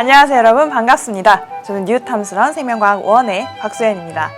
안녕하세요 여러분, 반갑습니다. 저는 뉴탐스런 생명과학 1의 박수연입니다.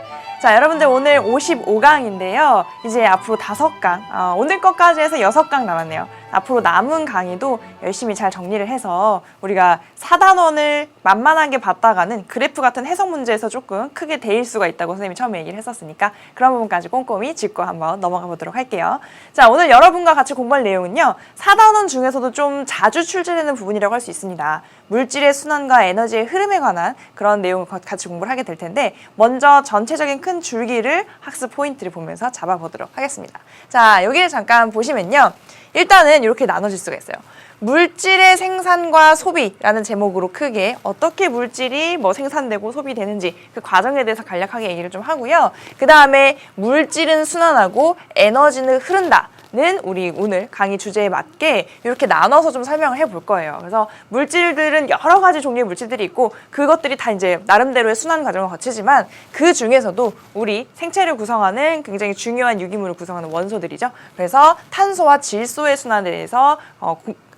자, 여러분들 오늘 55강인데요. 이제 앞으로 5강, 오늘 것까지 해서 6강 남았네요. 앞으로 남은 강의도 열심히 잘 정리를 해서 우리가 4단원을 만만하게 봤다가는 그래프 같은 해석 문제에서 조금 크게 데일 수가 있다고 선생님이 처음에 얘기를 했었으니까 그런 부분까지 꼼꼼히 짚고 한번 넘어가 보도록 할게요. 자, 오늘 여러분과 같이 공부할 내용은요. 4단원 중에서도 좀 자주 출제되는 부분이라고 할 수 있습니다. 물질의 순환과 에너지의 흐름에 관한 그런 내용을 같이 공부를 하게 될 텐데 먼저 전체적인 큰 줄기를 학습 포인트를 보면서 잡아보도록 하겠습니다. 자, 여기를 잠깐 보시면요. 일단은 이렇게 나눠질 수가 있어요. 물질의 생산과 소비라는 제목으로 크게 어떻게 물질이 생산되고 소비되는지 그 과정에 대해서 간략하게 얘기를 좀 하고요. 그 다음에 물질은 순환하고 에너지는 흐른다. 는 우리 오늘 강의 주제에 맞게 이렇게 나눠서 좀 설명을 해볼 거예요. 그래서 물질들은 여러 가지 종류의 물질들이 있고 그것들이 다 이제 나름대로의 순환 과정을 거치지만 그 중에서도 우리 생체를 구성하는 굉장히 중요한 유기물을 구성하는 원소들이죠. 그래서 탄소와 질소의 순환에 대해서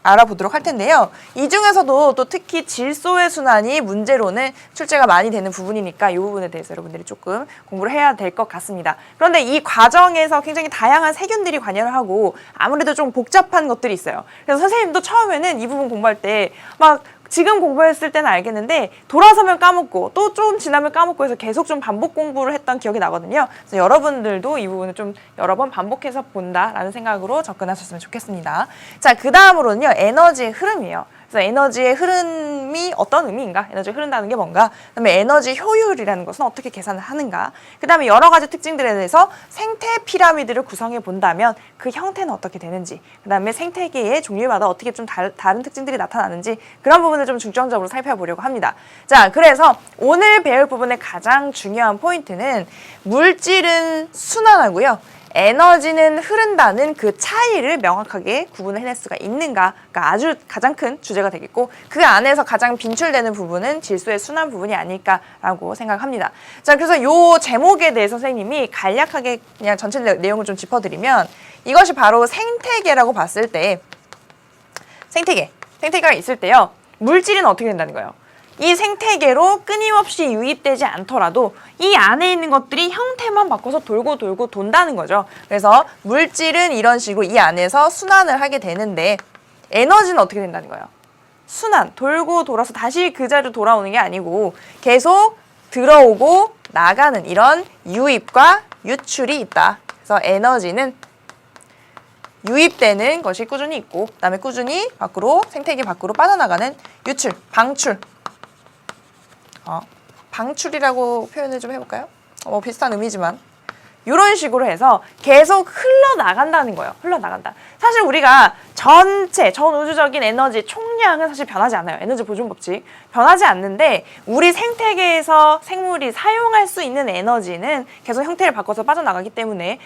알아보도록 할 텐데요. 이 중에서도 또 특히 질소의 순환이 문제로는 출제가 많이 되는 부분이니까 이 부분에 대해서 여러분들이 조금 공부를 해야 될 것 같습니다. 그런데 이 과정에서 굉장히 다양한 세균들이 관여를 하고 아무래도 좀 복잡한 것들이 있어요. 그래서 선생님도 처음에는 이 부분 공부할 때 지금 공부했을 때는 알겠는데 돌아서면 까먹고 또 좀 지나면 까먹고 해서 계속 좀 반복 공부를 했던 기억이 나거든요. 그래서 여러분들도 이 부분을 좀 여러 번 반복해서 본다라는 생각으로 접근하셨으면 좋겠습니다. 자, 그 다음으로는요. 에너지의 흐름이에요. 그래서 에너지의 흐름이 어떤 의미인가? 에너지가 흐른다는 게 뭔가? 그다음에 에너지 효율이라는 것은 어떻게 계산을 하는가? 그다음에 여러 가지 특징들에 대해서 생태 피라미드를 구성해 본다면 그 형태는 어떻게 되는지, 그다음에 생태계의 종류마다 어떻게 좀 다른 특징들이 나타나는지 그런 부분을 좀 중점적으로 살펴보려고 합니다. 자, 그래서 오늘 배울 부분의 가장 중요한 포인트는 물질은 순환하고요. 에너지는 흐른다는 그 차이를 명확하게 구분을 해낼 수가 있는가가 아주 가장 큰 주제가 되겠고 그 안에서 가장 빈출되는 부분은 질소의 순환 부분이 아닐까라고 생각합니다. 자, 그래서 이 제목에 대해서 선생님이 간략하게 그냥 전체 내용을 좀 짚어드리면 이것이 바로 생태계라고 봤을 때 생태계가 있을 때요. 물질은 어떻게 된다는 거예요? 이 생태계로 끊임없이 유입되지 않더라도 이 안에 있는 것들이 형태만 바꿔서 돌고 돈다는 거죠. 그래서 물질은 이런 식으로 이 안에서 순환을 하게 되는데 에너지는 어떻게 된다는 거예요? 순환, 돌고 돌아서 다시 그 자리로 돌아오는 게 아니고 계속 들어오고 나가는 이런 유입과 유출이 있다. 그래서 에너지는 유입되는 것이 꾸준히 있고 그다음에 꾸준히 생태계 밖으로 빠져나가는 유출, 방출. 방출이라고 표현을 좀 해볼까요? 비슷한 의미지만 이런 식으로 해서 계속 흘러나간다는 거예요. 흘러나간다. 사실 우리가 전 우주적인 에너지 총량은 사실 변하지 않아요. 에너지 보존 법칙 변하지 않는데 우리 생태계에서 생물이 사용할 수 있는 에너지는 계속 형태를 바꿔서 빠져나가기 때문에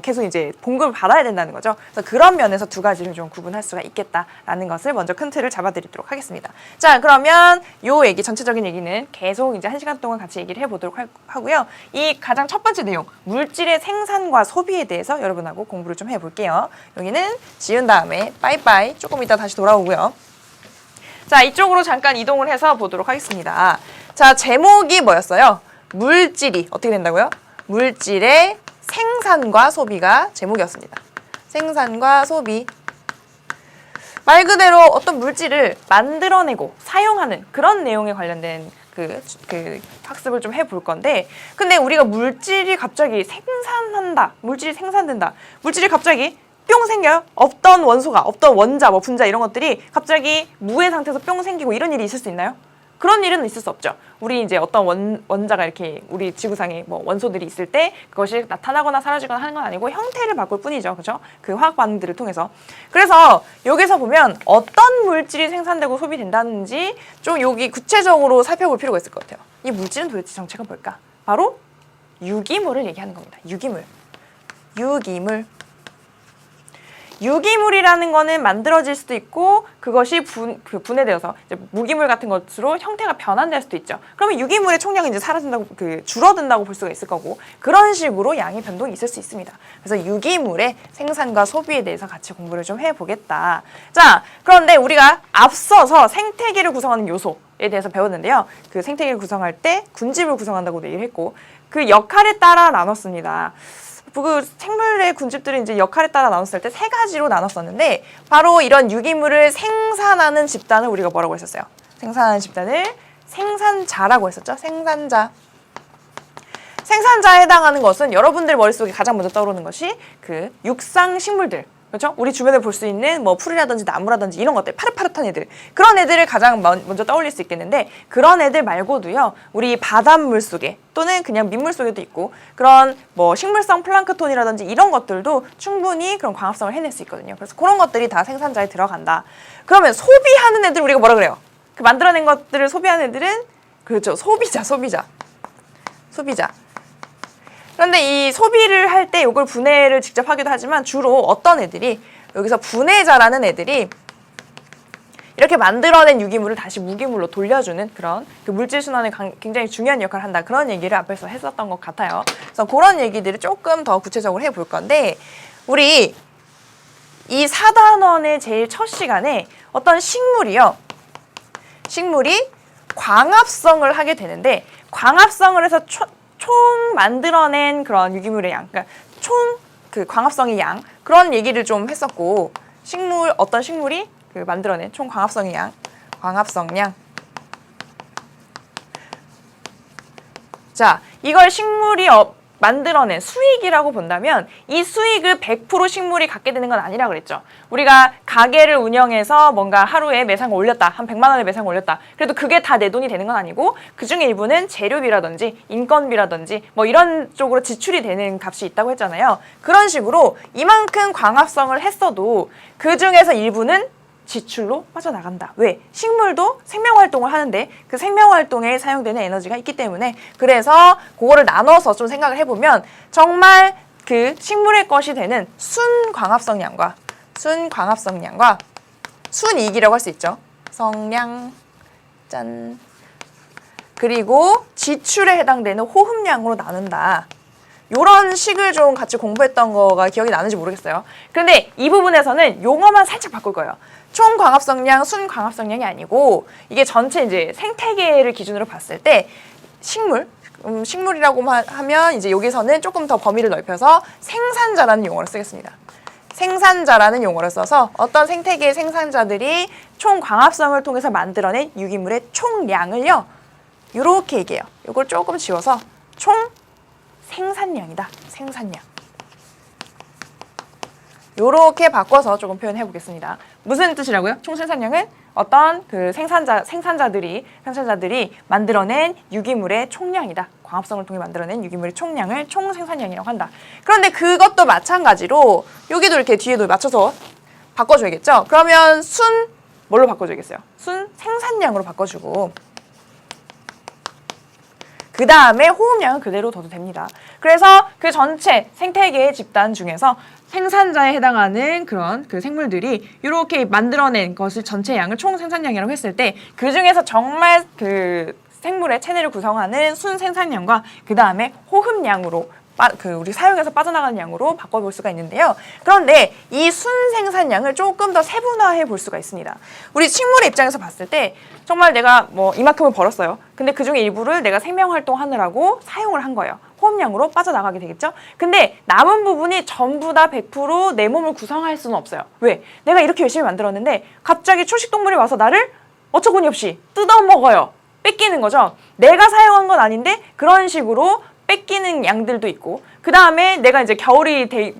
계속 이제 공급을 받아야 된다는 거죠. 그래서 그런 면에서 두 가지를 좀 구분할 수가 있겠다라는 것을 먼저 큰 틀을 잡아드리도록 하겠습니다. 자, 그러면 요 얘기 전체적인 얘기는 계속 이제 1시간 동안 같이 얘기를 해보도록 하고요. 이 가장 첫 번째 내용 물질의 생산과 소비에 대해서 여러분하고 공부를 좀 해볼게요. 여기는 지운 다음에 빠이빠이 조금 이따 다시 돌아오고요. 자, 이쪽으로 잠깐 이동을 해서 보도록 하겠습니다. 자, 제목이 뭐였어요? 물질이 어떻게 된다고요? 물질의 생산과 소비가 제목이었습니다. 생산과 소비. 말 그대로 어떤 물질을 만들어내고 사용하는 그런 내용에 관련된 그 학습을 좀 해볼 건데 근데 우리가 물질이 갑자기 생산한다. 물질이 생산된다. 물질이 갑자기 뿅 생겨요? 없던 원소가, 없던 원자, 분자 이런 것들이 갑자기 무의 상태에서 뿅 생기고 이런 일이 있을 수 있나요? 그런 일은 있을 수 없죠. 우리 이제 어떤 원자가 이렇게 우리 지구상에 원소들이 있을 때 그것이 나타나거나 사라지거나 하는 건 아니고 형태를 바꿀 뿐이죠. 그죠? 그 화학 반응들을 통해서. 그래서 여기서 보면 어떤 물질이 생산되고 소비된다는지 좀 여기 구체적으로 살펴볼 필요가 있을 것 같아요. 이 물질은 도대체 정체가 뭘까? 바로 유기물을 얘기하는 겁니다. 유기물. 유기물이라는 거는 만들어질 수도 있고 그것이 분해되어서 이제 무기물 같은 것으로 형태가 변환될 수도 있죠. 그러면 유기물의 총량이 이제 사라진다고 줄어든다고 볼 수가 있을 거고 그런 식으로 양의 변동이 있을 수 있습니다. 그래서 유기물의 생산과 소비에 대해서 같이 공부를 좀 해보겠다. 자, 그런데 우리가 앞서서 생태계를 구성하는 요소 대해서 배웠는데요. 그 생태계를 구성할 때 군집을 구성한다고 얘기를 했고 그 역할에 따라 나눴습니다. 그 생물의 군집들이 이제 역할에 따라 나눴을 때 세 가지로 나눴었는데 바로 이런 유기물을 생산하는 집단을 우리가 뭐라고 했었어요? 생산하는 집단을 생산자라고 했었죠. 생산자. 생산자에 해당하는 것은 여러분들 머릿속에 가장 먼저 떠오르는 것이 그 육상 식물들. 그렇죠? 우리 주변에 볼 수 있는 뭐 풀이라든지 나무라든지 이런 것들, 파릇파릇한 애들. 그런 애들을 가장 먼저 떠올릴 수 있겠는데 그런 애들 말고도요. 우리 바닷물 속에 또는 그냥 민물 속에도 있고 그런 뭐 식물성 플랑크톤이라든지 이런 것들도 충분히 그런 광합성을 해낼 수 있거든요. 그래서 그런 것들이 다 생산자에 들어간다. 그러면 소비하는 애들 우리가 뭐라 그래요? 그 만들어낸 것들을 소비하는 애들은 그렇죠. 소비자. 그런데 이 소비를 할 때 이걸 분해를 직접 하기도 하지만 주로 어떤 애들이 여기서 분해자라는 애들이 이렇게 만들어낸 유기물을 다시 무기물로 돌려주는 그런 그 물질 순환에 굉장히 중요한 역할을 한다. 그런 얘기를 앞에서 했었던 것 같아요. 그래서 그런 얘기들을 조금 더 구체적으로 해볼 건데 우리 이 4단원의 제일 첫 시간에 어떤 식물이 광합성을 하게 되는데 광합성을 해서 총 만들어낸 그런 유기물의 양, 그러니까 총 그 광합성의 양 그런 얘기를 좀 했었고 어떤 식물이 그 만들어낸 총 광합성의 양, 광합성량. 자, 이걸 식물이 만들어낸 수익이라고 본다면 이 수익을 100% 식물이 갖게 되는 건 아니라 그랬죠. 우리가 가게를 운영해서 뭔가 하루에 매상을 올렸다. 한 100만 원의 매상을 올렸다. 그래도 그게 다 내 돈이 되는 건 아니고 그중에 일부는 재료비라든지 인건비라든지 뭐 이런 쪽으로 지출이 되는 값이 있다고 했잖아요. 그런 식으로 이만큼 광합성을 했어도 그중에서 일부는 지출로 빠져나간다. 왜? 식물도 생명활동을 하는데 그 생명활동에 사용되는 에너지가 있기 때문에 그래서 그거를 나눠서 좀 생각을 해보면 정말 그 식물의 것이 되는 순광합성량과 순이익이라고 할 수 있죠. 성량, 짠. 그리고 지출에 해당되는 호흡량으로 나눈다. 요런 식을 좀 같이 공부했던 거가 기억이 나는지 모르겠어요. 그런데 이 부분에서는 용어만 살짝 바꿀 거예요. 총 광합성량, 순 광합성량이 아니고 이게 전체 이제 생태계를 기준으로 봤을 때 식물이라고 하면 이제 여기서는 조금 더 범위를 넓혀서 생산자라는 용어를 쓰겠습니다. 생산자라는 용어를 써서 어떤 생태계의 생산자들이 총 광합성을 통해서 만들어낸 유기물의 총량을요. 이렇게 얘기해요. 이걸 조금 지워서 총 생산량이다. 생산량. 요렇게 바꿔서 조금 표현해 보겠습니다. 무슨 뜻이라고요? 총 생산량은 어떤 그 생산자들이 만들어낸 유기물의 총량이다. 광합성을 통해 만들어낸 유기물의 총량을 총 생산량이라고 한다. 그런데 그것도 마찬가지로 여기도 이렇게 뒤에도 맞춰서 바꿔줘야겠죠? 그러면 순 뭘로 바꿔줘야겠어요? 순 생산량으로 바꿔주고 그 다음에 호흡량은 그대로 둬도 됩니다. 그래서 그 전체 생태계의 집단 중에서 생산자에 해당하는 그런 그 생물들이 이렇게 만들어낸 것을 전체 양을 총 생산량이라고 했을 때 그 중에서 정말 그 생물의 체내를 구성하는 순 생산량과 그 다음에 호흡량으로 우리 사용해서 빠져나가는 양으로 바꿔볼 수가 있는데요. 그런데 이 순생산량을 조금 더 세분화해 볼 수가 있습니다. 우리 식물의 입장에서 봤을 때 정말 내가 뭐 이만큼을 벌었어요. 근데 그중에 일부를 내가 생명활동 하느라고 사용을 한 거예요. 호흡량으로 빠져나가게 되겠죠? 근데 남은 부분이 전부 다 100% 내 몸을 구성할 수는 없어요. 왜? 내가 이렇게 열심히 만들었는데 갑자기 초식동물이 와서 나를 어처구니 없이 뜯어먹어요. 뺏기는 거죠. 내가 사용한 건 아닌데 그런 식으로 뺏기는 양들도 있고 그 다음에 내가 이제 겨울에 될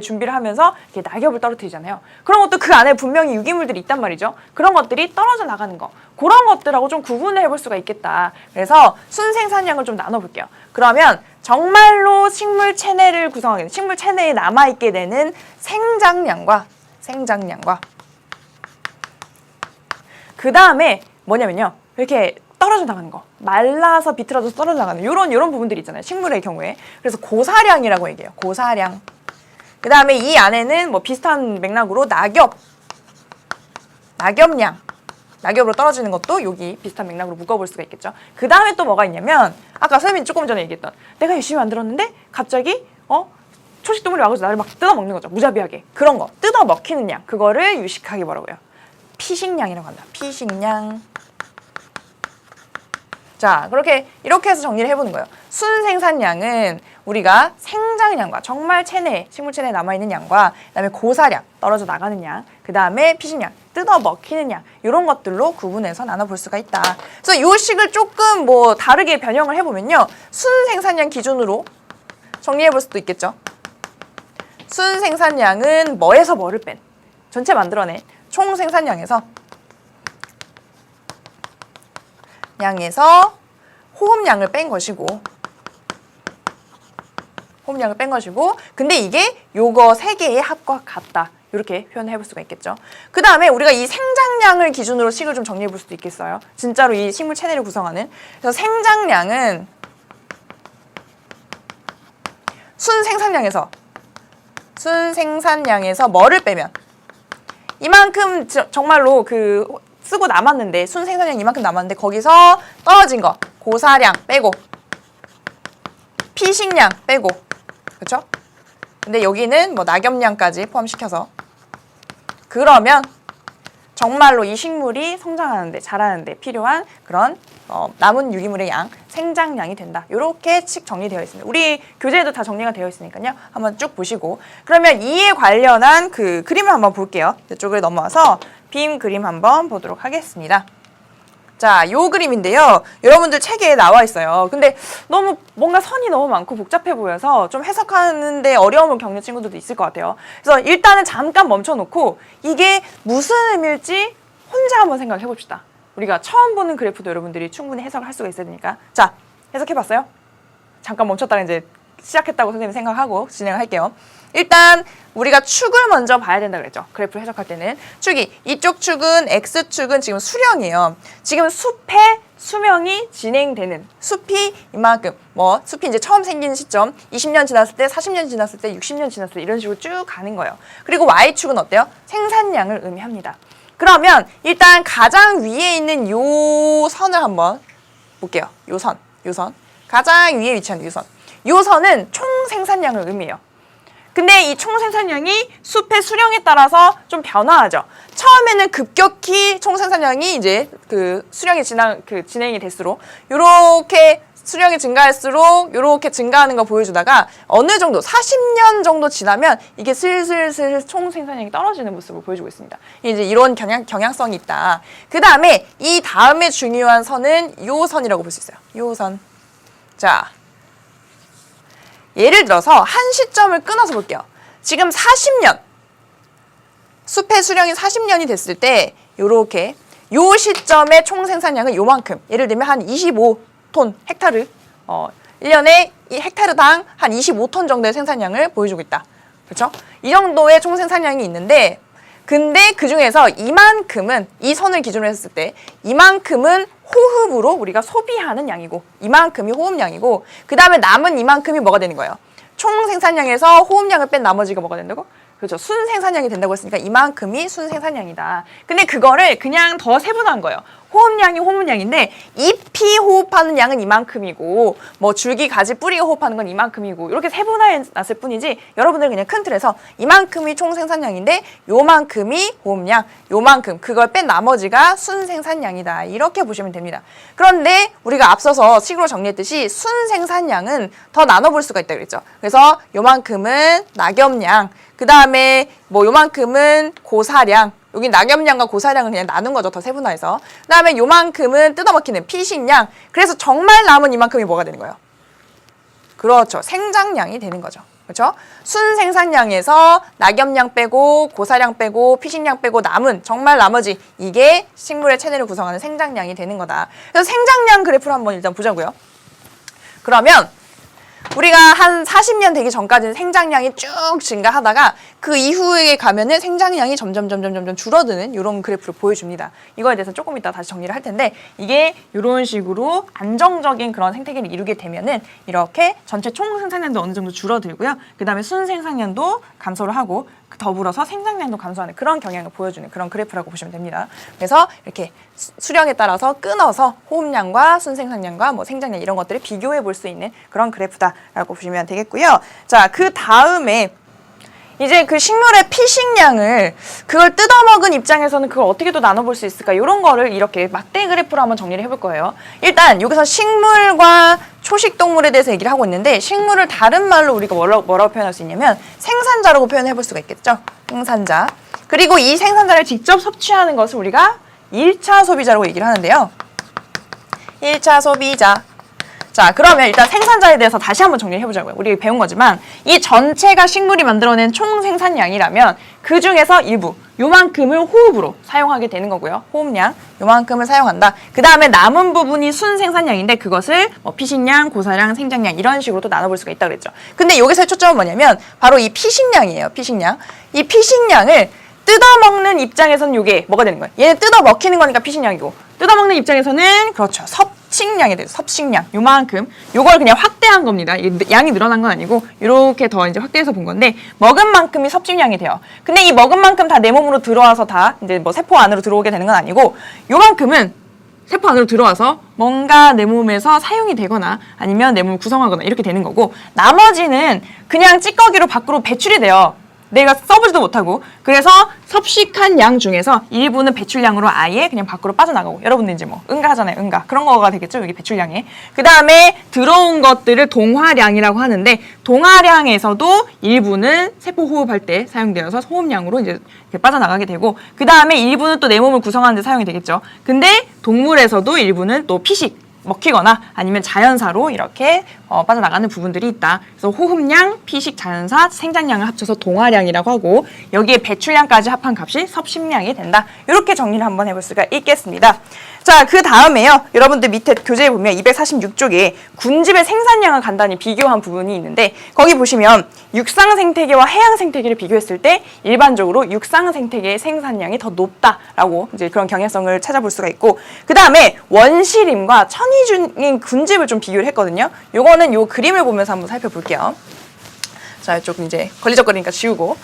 준비를 하면서 이렇게 낙엽을 떨어뜨리잖아요. 그런 것도 그 안에 분명히 유기물들이 있단 말이죠. 그런 것들이 떨어져 나가는 거. 그런 것들하고 좀 구분을 해볼 수가 있겠다. 그래서 순생산량을 좀 나눠볼게요. 그러면 정말로 식물 체내를 구성하게 되는 식물 체내에 남아있게 되는 생장량과 그 다음에 뭐냐면요. 이렇게 떨어져 나가는 거. 말라서 비틀어져서 떨어져 나가는 요런 부분들이 있잖아요. 식물의 경우에. 그래서 고사량이라고 얘기해요. 고사량. 그 다음에 이 안에는 뭐 비슷한 맥락으로 낙엽량. 낙엽으로 떨어지는 것도 여기 비슷한 맥락으로 묶어볼 수가 있겠죠. 그 다음에 또 뭐가 있냐면 아까 선생님이 조금 전에 얘기했던 내가 열심히 만들었는데 갑자기 초식동물이 와가지고 나를 막 뜯어먹는 거죠. 무자비하게. 그런 거. 뜯어먹히는 양. 그거를 유식하게 뭐라고요? 피식량이라고 한다. 피식량. 자, 이렇게 해서 정리를 해보는 거예요. 순생산량은 우리가 생장량과 정말 식물 체내에 남아있는 양과 그다음에 고사량, 떨어져 나가는 양, 그다음에 피식량, 뜯어 먹히는 양, 이런 것들로 구분해서 나눠볼 수가 있다. 그래서 이 식을 조금 뭐 다르게 변형을 해보면요. 순생산량 기준으로 정리해볼 수도 있겠죠. 순생산량은 뭐에서 뭐를 뺀, 전체 만들어낸 총 생산량에서 호흡량을 뺀 것이고, 근데 이게 요거 세 개의 합과 같다. 이렇게 표현해 볼 수가 있겠죠. 그 다음에 우리가 이 생장량을 기준으로 식을 좀 정리해 볼 수도 있겠어요. 진짜로 이 식물 체내를 구성하는. 그래서 생장량은 순생산량에서 뭐를 빼면 이만큼 정말로 쓰고 남았는데, 순생산량 이만큼 남았는데 거기서 떨어진 거 고사량 빼고 피식량 빼고, 그렇죠? 근데 여기는 뭐 낙엽량까지 포함시켜서, 그러면 정말로 이 식물이 성장하는데, 자라는데 필요한 그런 남은 유기물의 양, 생장량이 된다. 이렇게 식 정리되어 있습니다. 우리 교재에도 다 정리가 되어 있으니까요. 한번 쭉 보시고, 그러면 이에 관련한 그 그림을 한번 볼게요. 이쪽을 넘어와서 빔 그림 한번 보도록 하겠습니다. 자, 요 그림인데요. 여러분들 책에 나와 있어요. 근데 뭔가 선이 너무 많고 복잡해 보여서 좀 해석하는데 어려움을 겪는 친구들도 있을 것 같아요. 그래서 일단은 잠깐 멈춰놓고 이게 무슨 의미일지 혼자 한번 생각해 봅시다. 우리가 처음 보는 그래프도 여러분들이 충분히 해석을 할 수가 있어야 되니까. 자, 해석해봤어요? 잠깐 멈췄다가 이제 시작했다고 선생님이 생각하고 진행을 할게요. 일단 우리가 축을 먼저 봐야 된다 그랬죠. 그래프를 해석할 때는 축이, 이쪽 축은 X축은 지금 수령이에요. 지금 숲의 수명이 진행되는, 숲이 이만큼, 숲이 이제 처음 생기는 시점, 20년 지났을 때, 40년 지났을 때, 60년 지났을 때 이런 식으로 쭉 가는 거예요. 그리고 Y축은 어때요? 생산량을 의미합니다. 그러면 일단 가장 위에 있는 요 선을 한번 볼게요. 요 선. 가장 위에 위치한 요 선. 요 선은 총 생산량을 의미해요. 근데 이 총 생산량이 숲의 수령에 따라서 좀 변화하죠. 처음에는 급격히 총 생산량이 이제 수령이 진행이 될수록 요렇게 수령이 증가할수록 요렇게 증가하는 거 보여주다가 어느 정도 40년 정도 지나면 이게 슬슬 총 생산량이 떨어지는 모습을 보여주고 있습니다. 이제 이런 경향성이 있다. 그 다음에 이 다음에 중요한 선은 요 선이라고 볼 수 있어요. 요 선. 자, 예를 들어서 한 시점을 끊어서 볼게요. 지금 40년, 숲의 수령이 40년이 됐을 때 요렇게 요 시점의 총 생산량은 요만큼, 예를 들면 한 25톤 헥타르, 1년에 이 헥타르당 한 25톤 정도의 생산량을 보여주고 있다. 그렇죠? 이 정도의 총 생산량이 있는데, 근데 그 중에서 이만큼은, 이 선을 기준으로 했을 때 이만큼은 호흡으로 우리가 소비하는 양이고, 이만큼이 호흡량이고, 그 다음에 남은 이만큼이 뭐가 되는 거예요? 총 생산량에서 호흡량을 뺀 나머지가 뭐가 된다고? 그렇죠. 순생산량이 된다고 했으니까 이만큼이 순생산량이다. 근데 그거를 그냥 더 세분화한 거예요. 호흡량이 호흡량인데 잎이 호흡하는 양은 이만큼이고 줄기, 가지, 뿌리가 호흡하는 건 이만큼이고, 이렇게 세분화해 놨을 뿐이지 여러분들은 그냥 큰 틀에서 이만큼이 총 생산량인데 요만큼이 호흡량, 요만큼, 그걸 뺀 나머지가 순생산량이다. 이렇게 보시면 됩니다. 그런데 우리가 앞서서 식으로 정리했듯이 순생산량은 더 나눠볼 수가 있다고 그랬죠. 그래서 요만큼은 낙엽량, 그 다음에 요만큼은 고사량, 여기 낙엽량과 고사량은 그냥 나눈 거죠. 더 세분화해서. 그 다음에 요만큼은 뜯어먹히는 피식량. 그래서 정말 남은 이만큼이 뭐가 되는 거예요? 그렇죠. 생장량이 되는 거죠. 그렇죠? 순생산량에서 낙엽량 빼고 고사량 빼고 피식량 빼고 남은 정말 나머지, 이게 식물의 체내를 구성하는 생장량이 되는 거다. 그래서 생장량 그래프를 한번 일단 보자고요. 그러면 우리가 한 40년 되기 전까지는 생장량이 쭉 증가하다가 그 이후에 가면은 생장량이 점점 줄어드는 이런 그래프를 보여줍니다. 이거에 대해서 조금 이따 다시 정리를 할 텐데, 이게 이런 식으로 안정적인 그런 생태계를 이루게 되면은 이렇게 전체 총 생산량도 어느 정도 줄어들고요. 그 다음에 순생산량도 감소를 하고 더불어서 생산량도 감소하는 그런 경향을 보여주는 그런 그래프라고 보시면 됩니다. 그래서 이렇게 수령에 따라서 끊어서 호흡량과 순생산량과 생장량 이런 것들을 비교해 볼 수 있는 그런 그래프다라고 보시면 되겠고요. 자, 그 다음에 이제 그 식물의 피식량을 그걸 뜯어먹은 입장에서는 그걸 어떻게 또 나눠볼 수 있을까? 이런 거를 이렇게 막대 그래프로 한번 정리를 해볼 거예요. 일단 여기서 식물과 초식 동물에 대해서 얘기를 하고 있는데 식물을 다른 말로 우리가 뭐라고 표현할 수 있냐면 생산자라고 표현해 볼 수가 있겠죠. 생산자. 그리고 이 생산자를 직접 섭취하는 것을 우리가 1차 소비자라고 얘기를 하는데요. 1차 소비자. 자, 그러면 일단 생산자에 대해서 다시 한번 정리를 해보자고요. 우리 배운 거지만 이 전체가 식물이 만들어낸 총 생산량이라면 그 중에서 일부, 요만큼을 호흡으로 사용하게 되는 거고요. 호흡량, 요만큼을 사용한다. 그 다음에 남은 부분이 순생산량인데 그것을 뭐 피식량, 고사량, 생장량 이런 식으로 또 나눠볼 수가 있다고 그랬죠. 근데 여기서의 초점은 뭐냐면 바로 이 피식량이에요. 피식량. 이 피식량을 뜯어먹는 입장에서는 이게 뭐가 되는 거예요? 얘는 뜯어먹히는 거니까 피식량이고 뜯어먹는 입장에서는 그렇죠. 섭식량이 돼요. 섭식량. 요만큼. 요걸 그냥 확대한 겁니다. 양이 늘어난 건 아니고 이렇게 더 이제 확대해서 본 건데 먹은 만큼이 섭식량이 돼요. 근데 이 먹은 만큼 다 내 몸으로 들어와서 다 이제 뭐 세포 안으로 들어오게 되는 건 아니고 요만큼은 세포 안으로 들어와서 뭔가 내 몸에서 사용이 되거나 아니면 내 몸을 구성하거나 이렇게 되는 거고 나머지는 그냥 찌꺼기로 밖으로 배출이 돼요. 내가 써보지도 못하고. 그래서 섭식한 양 중에서 일부는 배출량으로 아예 그냥 밖으로 빠져나가고 여러분들 이제 뭐 응가하잖아요. 응가. 그런 거가 되겠죠. 여기 배출량에. 그 다음에 들어온 것들을 동화량이라고 하는데 동화량에서도 일부는 세포 호흡할 때 사용되어서 호흡량으로 이제 빠져나가게 되고 그 다음에 일부는 또 내 몸을 구성하는 데 사용이 되겠죠. 근데 동물에서도 일부는 또 피식 먹히거나 아니면 자연사로 이렇게 빠져나가는 부분들이 있다. 그래서 호흡량, 피식, 자연사, 생장량을 합쳐서 동화량이라고 하고 여기에 배출량까지 합한 값이 섭식량이 된다. 이렇게 정리를 한번 해볼 수가 있겠습니다. 자, 그 다음에요. 여러분들 밑에 교재에 보면 246쪽에 군집의 생산량을 간단히 비교한 부분이 있는데 거기 보시면 육상 생태계와 해양 생태계를 비교했을 때 일반적으로 육상 생태계의 생산량이 더 높다라고 이제 그런 경향성을 찾아볼 수가 있고 그 다음에 원시림과 천이중인 군집을 좀 비교를 했거든요. 요거는 요 그림을 보면서 한번 살펴볼게요. 자, 이쪽 이제 걸리적거리니까 지우고.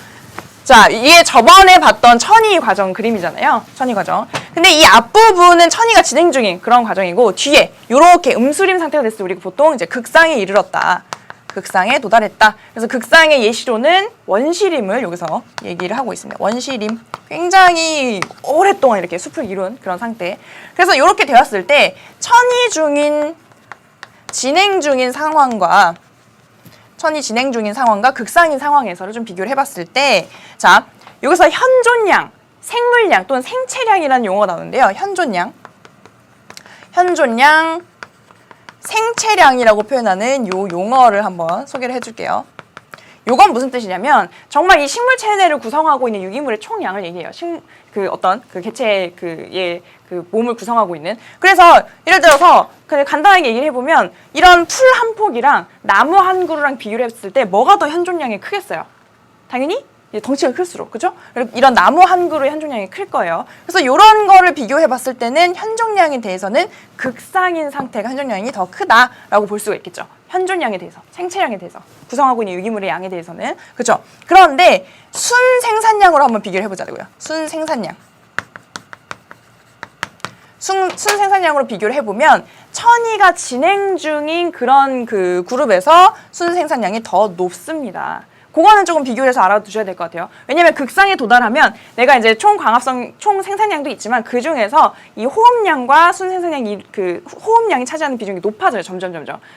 자, 이게 저번에 봤던 천이 과정 그림이잖아요. 천이 과정. 근데 이 앞부분은 천이가 진행 중인 그런 과정이고 뒤에 이렇게 음수림 상태가 됐을 때 우리가 보통 이제 극상에 이르렀다. 극상에 도달했다. 그래서 극상의 예시로는 원시림을 여기서 얘기를 하고 있습니다. 원시림. 굉장히 오랫동안 이렇게 숲을 이룬 그런 상태. 그래서 이렇게 되었을 때 천이 중인 진행 중인 상황과 천이 진행 중인 상황과 극상인 상황에서를 좀 비교를 해봤을 때 자, 여기서 현존량, 생물량 또는 생체량이라는 용어가 나오는데요. 현존량, 생체량이라고 표현하는 요 용어를 한번 소개를 해줄게요. 요건 무슨 뜻이냐면 정말 이 식물 체내를 구성하고 있는 유기물의 총량을 얘기해요. 어떤 그 개체의 그 몸을 구성하고 있는. 그래서 예를 들어서 그냥 간단하게 얘기를 해보면 이런 풀 한 폭이랑 나무 한 그루랑 비교를 했을 때 뭐가 더 현존량이 크겠어요? 당연히 덩치가 클수록, 그죠? 이런 나무 한 그루의 현존량이 클 거예요. 그래서 이런 거를 비교해 봤을 때는 현존량에 대해서는 극상인 상태가 현존량이 더 크다라고 볼 수가 있겠죠. 현존량에 대해서, 생체량에 대해서, 구성하고 있는 유기물의 양에 대해서는. 그죠? 그런데 순생산량으로 한번 비교를 해보자고요. 순생산량. 순생산량으로 비교를 해보면 천이가 진행 중인 그런 그 그룹에서 순생산량이 더 높습니다. 그거는 조금 비교를 해서 알아두셔야 될 것 같아요. 왜냐면 극상에 도달하면 내가 이제 총 광합성, 총 생산량도 있지만 그 중에서 이 호흡량과 순생산량이 그 호흡량이 차지하는 비중이 높아져요. 점점.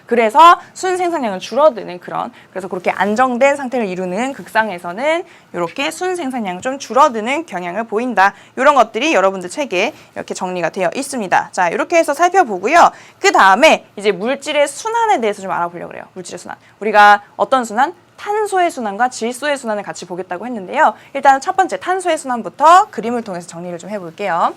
그래서 순생산량은 줄어드는 그런 그래서 그렇게 안정된 상태를 이루는 극상에서는 이렇게 순생산량은 좀 줄어드는 경향을 보인다. 이런 것들이 여러분들 책에 이렇게 정리가 되어 있습니다. 자, 이렇게 해서 살펴보고요. 그 다음에 이제 물질의 순환에 대해서 좀 알아보려고 그래요. 물질의 순환. 우리가 어떤 순환? 탄소의 순환과 질소의 순환을 같이 보겠다고 했는데요. 일단 첫 번째 탄소의 순환부터 그림을 통해서 정리를 좀 해볼게요.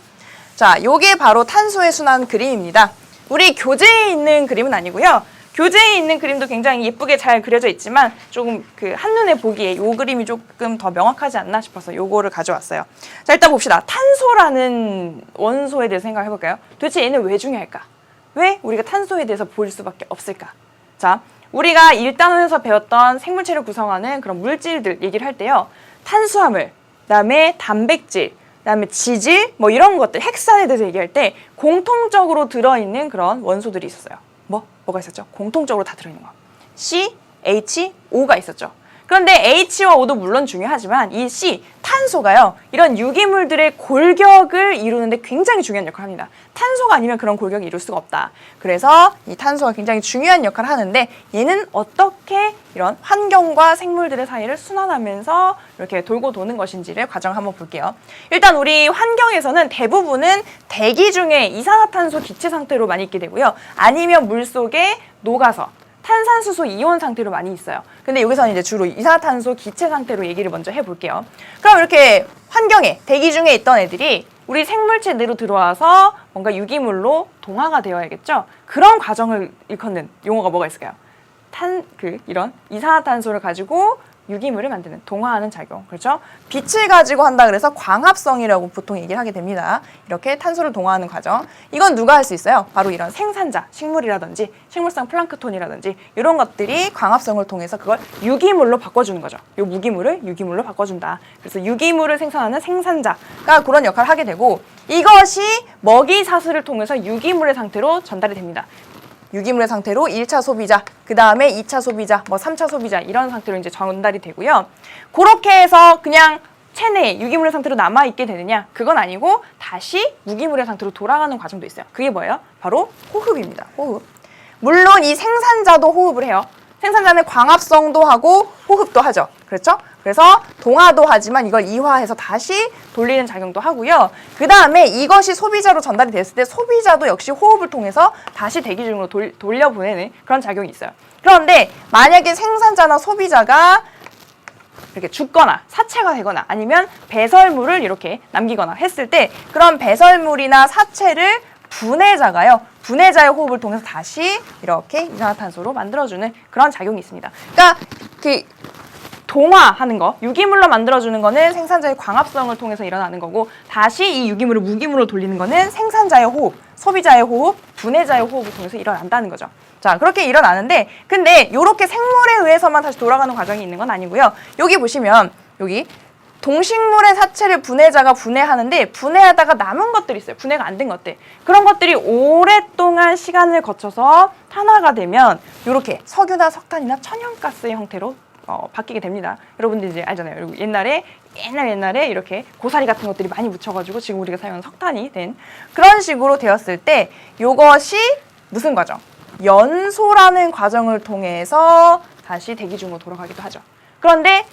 자, 요게 바로 탄소의 순환 그림입니다. 우리 교재에 있는 그림은 아니고요. 교재에 있는 그림도 굉장히 예쁘게 잘 그려져 있지만 조금 그 한눈에 보기에 요 그림이 조금 더 명확하지 않나 싶어서 요거를 가져왔어요. 자, 일단 봅시다. 탄소라는 원소에 대해서 생각해 볼까요? 도대체 얘는 왜 중요할까? 왜 우리가 탄소에 대해서 볼 수밖에 없을까? 자, 우리가 1단원에서 배웠던 생물체를 구성하는 그런 물질들 얘기를 할 때요. 탄수화물, 그다음에 단백질, 그다음에 지질, 뭐 이런 것들, 핵산에 대해서 얘기할 때 공통적으로 들어있는 그런 원소들이 있었어요. 뭐가 있었죠? 공통적으로 다 들어있는 거. C, H, O가 있었죠. 그런데 H와 O도 물론 중요하지만 이 C, 탄소가요. 이런 유기물들의 골격을 이루는데 굉장히 중요한 역할을 합니다. 탄소가 아니면 그런 골격을 이룰 수가 없다. 그래서 이 탄소가 굉장히 중요한 역할을 하는데 얘는 어떻게 이런 환경과 생물들의 사이를 순환하면서 이렇게 돌고 도는 것인지를 과정을 한번 볼게요. 일단 우리 환경에서는 대부분은 대기 중에 이산화탄소 기체 상태로 많이 있게 되고요. 아니면 물속에 녹아서 탄산수소 이온 상태로 많이 있어요. 근데 여기서는 이제 주로 이산화탄소 기체 상태로 얘기를 먼저 해볼게요. 그럼 이렇게 환경에, 대기 중에 있던 애들이 우리 생물체 내로 들어와서 뭔가 유기물로 동화가 되어야겠죠? 그런 과정을 일컫는 용어가 뭐가 있을까요? 이런 이산화탄소를 가지고 유기물을 만드는, 동화하는 작용. 그렇죠? 빛을 가지고 한다 그래서 광합성이라고 보통 얘기를 하게 됩니다. 이렇게 탄소를 동화하는 과정. 이건 누가 할 수 있어요? 바로 이런 생산자, 식물이라든지 식물성 플랑크톤이라든지 이런 것들이 광합성을 통해서 그걸 유기물로 바꿔주는 거죠. 이 무기물을 유기물로 바꿔준다. 그래서 유기물을 생산하는 생산자가 그런 역할을 하게 되고 이것이 먹이 사슬을 통해서 유기물의 상태로 전달이 됩니다. 유기물의 상태로 1차 소비자, 그 다음에 2차 소비자, 3차 소비자 이런 상태로 이제 전달이 되고요. 그렇게 해서 그냥 체내에 유기물의 상태로 남아있게 되느냐? 그건 아니고 다시 무기물의 상태로 돌아가는 과정도 있어요. 그게 뭐예요? 바로 호흡입니다. 호흡. 물론 이 생산자도 호흡을 해요. 생산자는 광합성도 하고 호흡도 하죠. 그렇죠? 그래서 동화도 하지만 이걸 이화해서 다시 돌리는 작용도 하고요. 그 다음에 이것이 소비자로 전달이 됐을 때 소비자도 역시 호흡을 통해서 다시 대기 중으로 돌려보내는 그런 작용이 있어요. 그런데 만약에 생산자나 소비자가 이렇게 죽거나 사체가 되거나 아니면 배설물을 이렇게 남기거나 했을 때 그런 배설물이나 사체를 분해자가요. 분해자의 호흡을 통해서 다시 이렇게 이산화탄소로 만들어주는 그런 작용이 있습니다. 그러니까 동화하는 거, 유기물로 만들어주는 거는 생산자의 광합성을 통해서 일어나는 거고 다시 이 유기물을 무기물로 돌리는 거는 생산자의 호흡, 소비자의 호흡, 분해자의 호흡을 통해서 일어난다는 거죠. 자, 그렇게 일어나는데 근데 이렇게 생물에 의해서만 다시 돌아가는 과정이 있는 건 아니고요. 여기 보시면 여기 동식물의 사체를 분해자가 분해하는데 분해하다가 남은 것들이 있어요. 분해가 안 된 것들. 그런 것들이 오랫동안 시간을 거쳐서 탄화가 되면 이렇게 석유나 석탄이나 천연가스의 형태로 바뀌게 됩니다. 여러분들 이제 알잖아요. 옛날에 이렇게 고사리 같은 것들이 많이 묻혀가지고 지금 우리가 사용하는 석탄이 된 그런 식으로 되었을 때 이것이 무슨 과정? 연소라는 과정을 통해서 다시 대기 중으로 돌아가기도 하죠. 그런데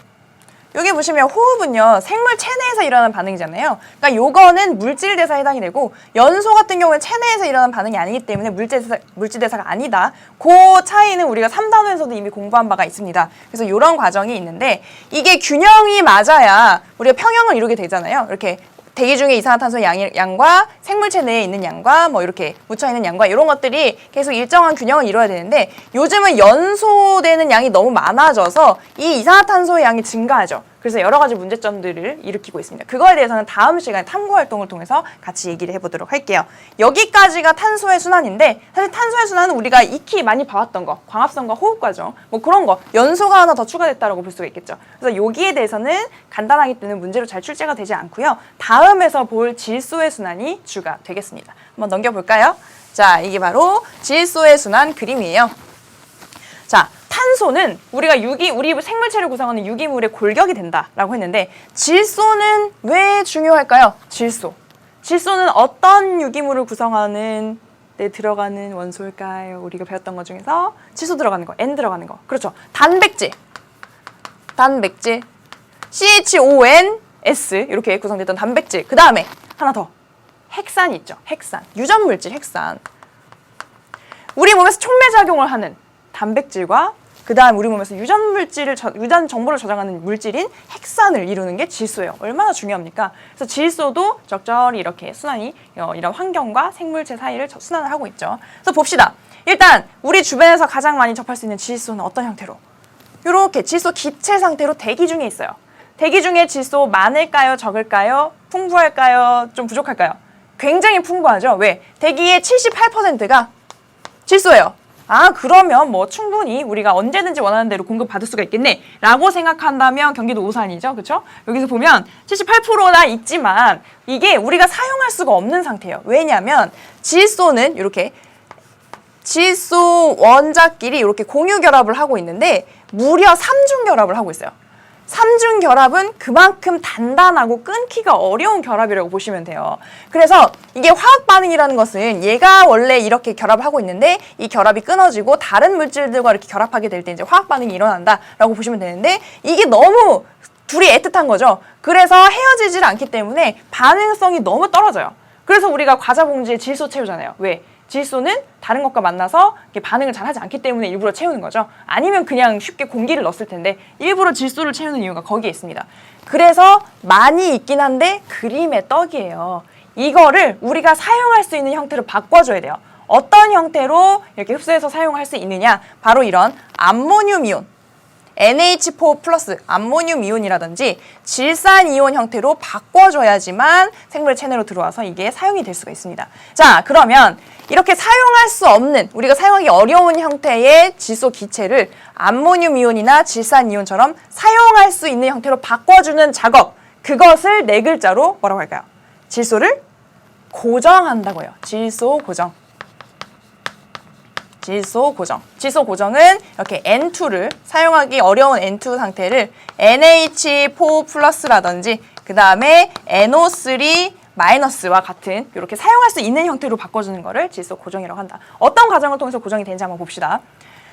여기 보시면 호흡은요 생물 체내에서 일어나는 반응이잖아요. 그러니까 요거는 물질 대사에 해당이 되고 연소 같은 경우는 체내에서 일어나는 반응이 아니기 때문에 물질 대사가 아니다. 그 차이는 우리가 3단원에서도 이미 공부한 바가 있습니다. 그래서 이런 과정이 있는데 이게 균형이 맞아야 우리가 평형을 이루게 되잖아요. 이렇게 대기 중에 이산화탄소 양과 생물체 내에 있는 양과 이렇게 묻혀있는 양과 이런 것들이 계속 일정한 균형을 이루어야 되는데 요즘은 연소되는 양이 너무 많아져서 이 이산화탄소의 양이 증가하죠. 그래서 여러 가지 문제점들을 일으키고 있습니다. 그거에 대해서는 다음 시간에 탐구 활동을 통해서 같이 얘기를 해보도록 할게요. 여기까지가 탄소의 순환인데 사실 탄소의 순환은 우리가 익히 많이 봐왔던 거, 광합성과 호흡 과정, 그런 거, 연소가 하나 더 추가됐다고 볼 수가 있겠죠. 그래서 여기에 대해서는 간단하기 때문에 문제로 잘 출제가 되지 않고요. 다음에서 볼 질소의 순환이 주가 되겠습니다. 한번 넘겨볼까요? 자, 이게 바로 질소의 순환 그림이에요. 자, 탄소는 우리 생물체를 구성하는 유기물의 골격이 된다라고 했는데 질소는 왜 중요할까요? 질소는 어떤 유기물을 구성하는 데 들어가는 원소일까요? 우리가 배웠던 것 중에서 질소 들어가는 거, N 들어가는 거. 그렇죠. 단백질. CHONS 이렇게 구성됐던 단백질. 그 다음에 하나 더. 핵산이 있죠. 핵산. 유전물질 핵산. 우리 몸에서 촉매작용을 하는 단백질과 그 다음 우리 몸에서 유전 정보를 저장하는 물질인 핵산을 이루는 게 질소예요. 얼마나 중요합니까? 그래서 질소도 적절히 이렇게 순환이 이런 환경과 생물체 사이를 순환을 하고 있죠. 그래서 봅시다. 일단 우리 주변에서 가장 많이 접할 수 있는 질소는 어떤 형태로? 이렇게 질소 기체 상태로 대기 중에 있어요. 대기 중에 질소 많을까요? 적을까요? 풍부할까요? 좀 부족할까요? 굉장히 풍부하죠. 왜? 대기의 78%가 질소예요. 아, 그러면 충분히 우리가 언제든지 원하는 대로 공급받을 수가 있겠네 라고 생각한다면 경기도 오산이죠. 그렇죠? 여기서 보면 78%나 있지만 이게 우리가 사용할 수가 없는 상태예요. 왜냐하면 질소는 이렇게 질소 원자끼리 이렇게 공유 결합을 하고 있는데 무려 3중 결합을 하고 있어요. 3중 결합은 그만큼 단단하고 끊기가 어려운 결합이라고 보시면 돼요. 그래서 이게 화학 반응이라는 것은 얘가 원래 이렇게 결합을 하고 있는데 이 결합이 끊어지고 다른 물질들과 이렇게 결합하게 될 때 이제 화학 반응이 일어난다라고 보시면 되는데 이게 너무 둘이 애틋한 거죠. 그래서 헤어지질 않기 때문에 반응성이 너무 떨어져요. 그래서 우리가 과자 봉지에 질소 채우잖아요. 왜? 질소는 다른 것과 만나서 이렇게 반응을 잘 하지 않기 때문에 일부러 채우는 거죠. 아니면 그냥 쉽게 공기를 넣었을 텐데 일부러 질소를 채우는 이유가 거기에 있습니다. 그래서 많이 있긴 한데 그림의 떡이에요. 이거를 우리가 사용할 수 있는 형태로 바꿔줘야 돼요. 어떤 형태로 이렇게 흡수해서 사용할 수 있느냐? 바로 이런 암모늄 이온, NH4 플러스 암모늄 이온이라든지 질산 이온 형태로 바꿔줘야지만 생물의 체내로 들어와서 이게 사용이 될 수가 있습니다. 자, 그러면 이렇게 사용할 수 없는, 우리가 사용하기 어려운 형태의 질소 기체를 암모늄 이온이나 질산 이온처럼 사용할 수 있는 형태로 바꿔주는 작업, 그것을 네 글자로 뭐라고 할까요? 질소를 고정한다고요. 질소 고정. 질소 고정. 질소 고정은 이렇게 N2를 사용하기 어려운 N2 상태를 NH4 플러스라든지 그 다음에 NO3 마이너스와 같은 이렇게 사용할 수 있는 형태로 바꿔주는 거를 질소 고정이라고 한다. 어떤 과정을 통해서 고정이 되는지 한번 봅시다.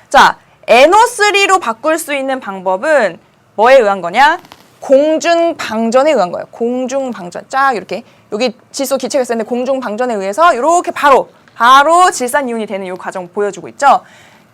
자, NO3로 바꿀 수 있는 방법은 뭐에 의한 거냐? 공중방전에 의한 거예요. 공중방전. 쫙 이렇게 여기 질소 기체가 있었는데 공중방전에 의해서 이렇게 바로 질산이온이 되는 이 과정 보여주고 있죠.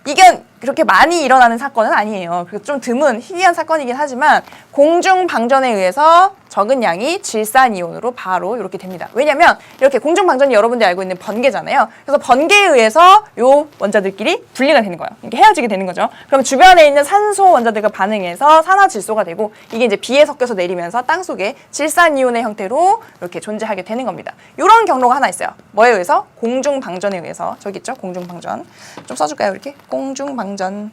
이게 그렇게 많이 일어나는 사건은 아니에요. 좀 드문 희귀한 사건이긴 하지만 공중방전에 의해서 적은 양이 질산이온으로 바로 이렇게 됩니다. 왜냐면 이렇게 공중방전이 여러분들이 알고 있는 번개잖아요. 그래서 번개에 의해서 요 원자들끼리 분리가 되는 거예요. 이게 헤어지게 되는 거죠. 그럼 주변에 있는 산소 원자들과 반응해서 산화질소가 되고 이게 이제 비에 섞여서 내리면서 땅속에 질산이온의 형태로 이렇게 존재하게 되는 겁니다. 이런 경로가 하나 있어요. 뭐에 의해서? 공중방전에 의해서. 저기 있죠? 공중방전. 좀 써줄까요? 이렇게? 공중방전.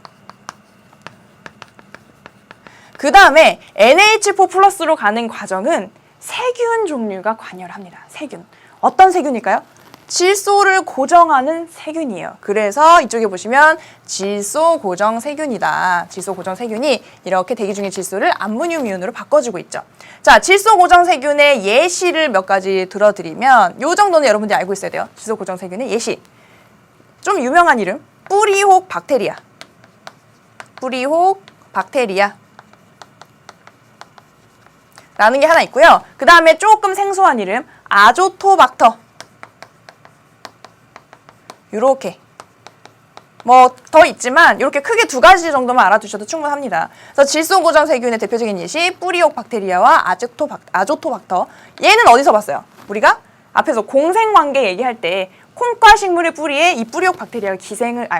그 다음에 NH4 플러스로 가는 과정은 세균 종류가 관여를 합니다. 세균. 어떤 세균일까요? 질소를 고정하는 세균이에요. 그래서 이쪽에 보시면 질소 고정 세균이다. 질소 고정 세균이 이렇게 대기 중의 질소를 암모늄 이온으로 바꿔주고 있죠. 자, 질소 고정 세균의 예시를 몇 가지 들어드리면 요 정도는 여러분들이 알고 있어야 돼요. 질소 고정 세균의 예시. 좀 유명한 이름. 뿌리혹 박테리아. 뿌리혹 박테리아. 라는 게 하나 있고요. 그 다음에 조금 생소한 이름 아조토박터. 요렇게 뭐 더 있지만 이렇게 크게 두 가지 정도만 알아두셔도 충분합니다. 그래서 질소 고정 세균의 대표적인 예시 뿌리옥 박테리아와 아조토박터. 얘는 어디서 봤어요? 우리가 앞에서 공생관계 얘기할 때 콩과 식물의 뿌리에 이 뿌리옥 박테리아가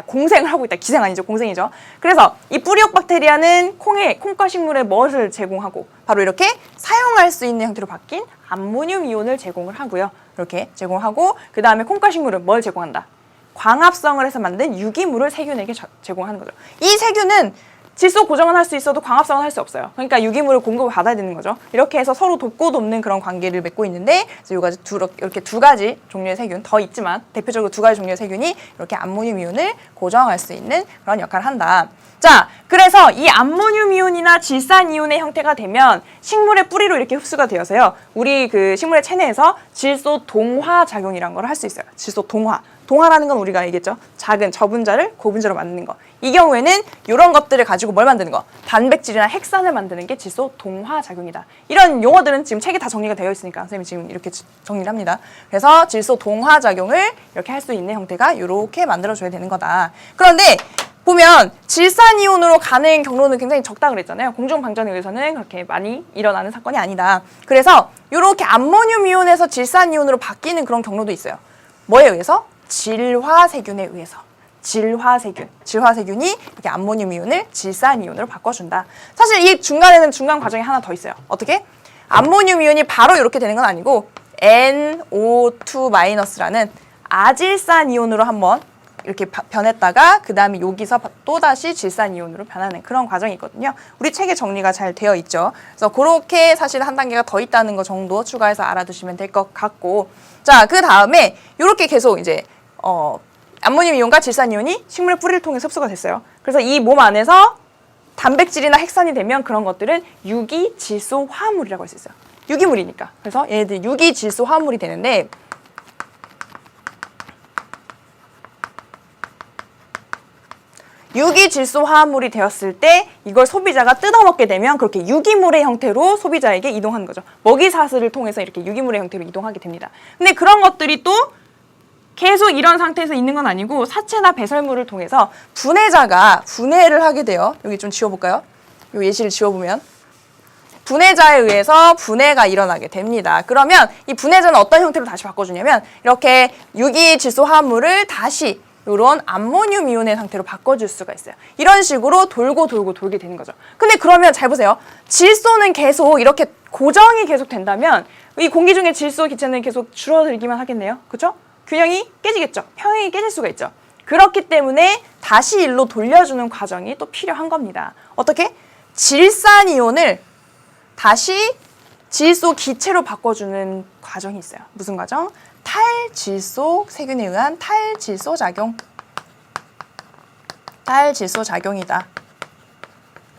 공생을 하고 있다. 기생 아니죠. 공생이죠. 그래서 이 뿌리옥 박테리아는 콩과 식물에 무엇을 제공하고 바로 이렇게 사용할 수 있는 형태로 바뀐 암모늄 이온을 제공을 하고요. 이렇게 제공하고 그 다음에 콩과 식물은 뭘 제공한다? 광합성을 해서 만든 유기물을 세균에게 제공하는 거죠. 이 세균은 질소 고정은 할 수 있어도 광합성은 할 수 없어요. 그러니까 유기물을 공급을 받아야 되는 거죠. 이렇게 해서 서로 돕고 돕는 그런 관계를 맺고 있는데 이렇게 두 가지 종류의 세균, 더 있지만 대표적으로 두 가지 종류의 세균이 이렇게 암모늄 이온을 고정할 수 있는 그런 역할을 한다. 자, 그래서 이 암모늄 이온이나 질산 이온의 형태가 되면 식물의 뿌리로 이렇게 흡수가 되어서요. 우리 그 식물의 체내에서 질소 동화 작용이라는 걸 할 수 있어요. 질소 동화. 동화라는 건 우리가 알겠죠? 작은 저분자를 고분자로 만드는 거. 이 경우에는 이런 것들을 가지고 뭘 만드는 거? 단백질이나 핵산을 만드는 게 질소 동화 작용이다. 이런 용어들은 지금 책에 다 정리가 되어 있으니까 선생님이 지금 이렇게 정리를 합니다. 그래서 질소 동화 작용을 이렇게 할 수 있는 형태가 이렇게 만들어줘야 되는 거다. 그런데 보면 질산이온으로 가는 경로는 굉장히 적다 그랬잖아요. 공중방전에 의해서는 그렇게 많이 일어나는 사건이 아니다. 그래서 이렇게 암모늄 이온에서 질산이온으로 바뀌는 그런 경로도 있어요. 뭐에 의해서? 질화세균에 의해서. 질화세균이 이렇게 암모늄 이온을 질산 이온으로 바꿔준다. 사실 이 중간에는 중간 과정이 하나 더 있어요. 어떻게? 암모늄 이온이 바로 이렇게 되는 건 아니고 NO2-라는 아질산 이온으로 한번 이렇게 변했다가 그 다음에 여기서 또다시 질산 이온으로 변하는 그런 과정이 있거든요. 우리 책에 정리가 잘 되어 있죠. 그래서 그렇게 사실 한 단계가 더 있다는 거 정도 추가해서 알아두시면 될 것 같고, 자, 그 다음에 이렇게 계속 이제 암모늄 이온과 질산 이온이 식물의 뿌리를 통해 흡수가 됐어요. 그래서 이 몸 안에서 단백질이나 핵산이 되면 그런 것들은 유기질소 화합물이라고 할 수 있어요. 유기물이니까. 그래서 얘네들 유기질소 화합물이 되는데 유기질소 화합물이 되었을 때 이걸 소비자가 뜯어먹게 되면 그렇게 유기물의 형태로 소비자에게 이동하는 거죠. 먹이사슬을 통해서 이렇게 유기물의 형태로 이동하게 됩니다. 근데 그런 것들이 또 계속 이런 상태에서 있는 건 아니고 사체나 배설물을 통해서 분해자가 분해를 하게 돼요. 여기 좀 지워볼까요? 이 예시를 지워보면 분해자에 의해서 분해가 일어나게 됩니다. 그러면 이 분해자는 어떤 형태로 다시 바꿔주냐면 이렇게 유기질소 화합물을 다시 이런 암모늄 이온의 상태로 바꿔줄 수가 있어요. 이런 식으로 돌고 돌게 되는 거죠. 근데 그러면 잘 보세요. 질소는 계속 이렇게 고정이 계속 된다면 이 공기 중에 질소 기체는 계속 줄어들기만 하겠네요. 그렇죠? 균형이 깨지겠죠. 평행이 깨질 수가 있죠. 그렇기 때문에 다시 일로 돌려주는 과정이 또 필요한 겁니다. 어떻게? 질산 이온을 다시 질소 기체로 바꿔주는 과정이 있어요. 무슨 과정? 탈질소 세균에 의한 탈질소 작용. 탈질소 작용이다.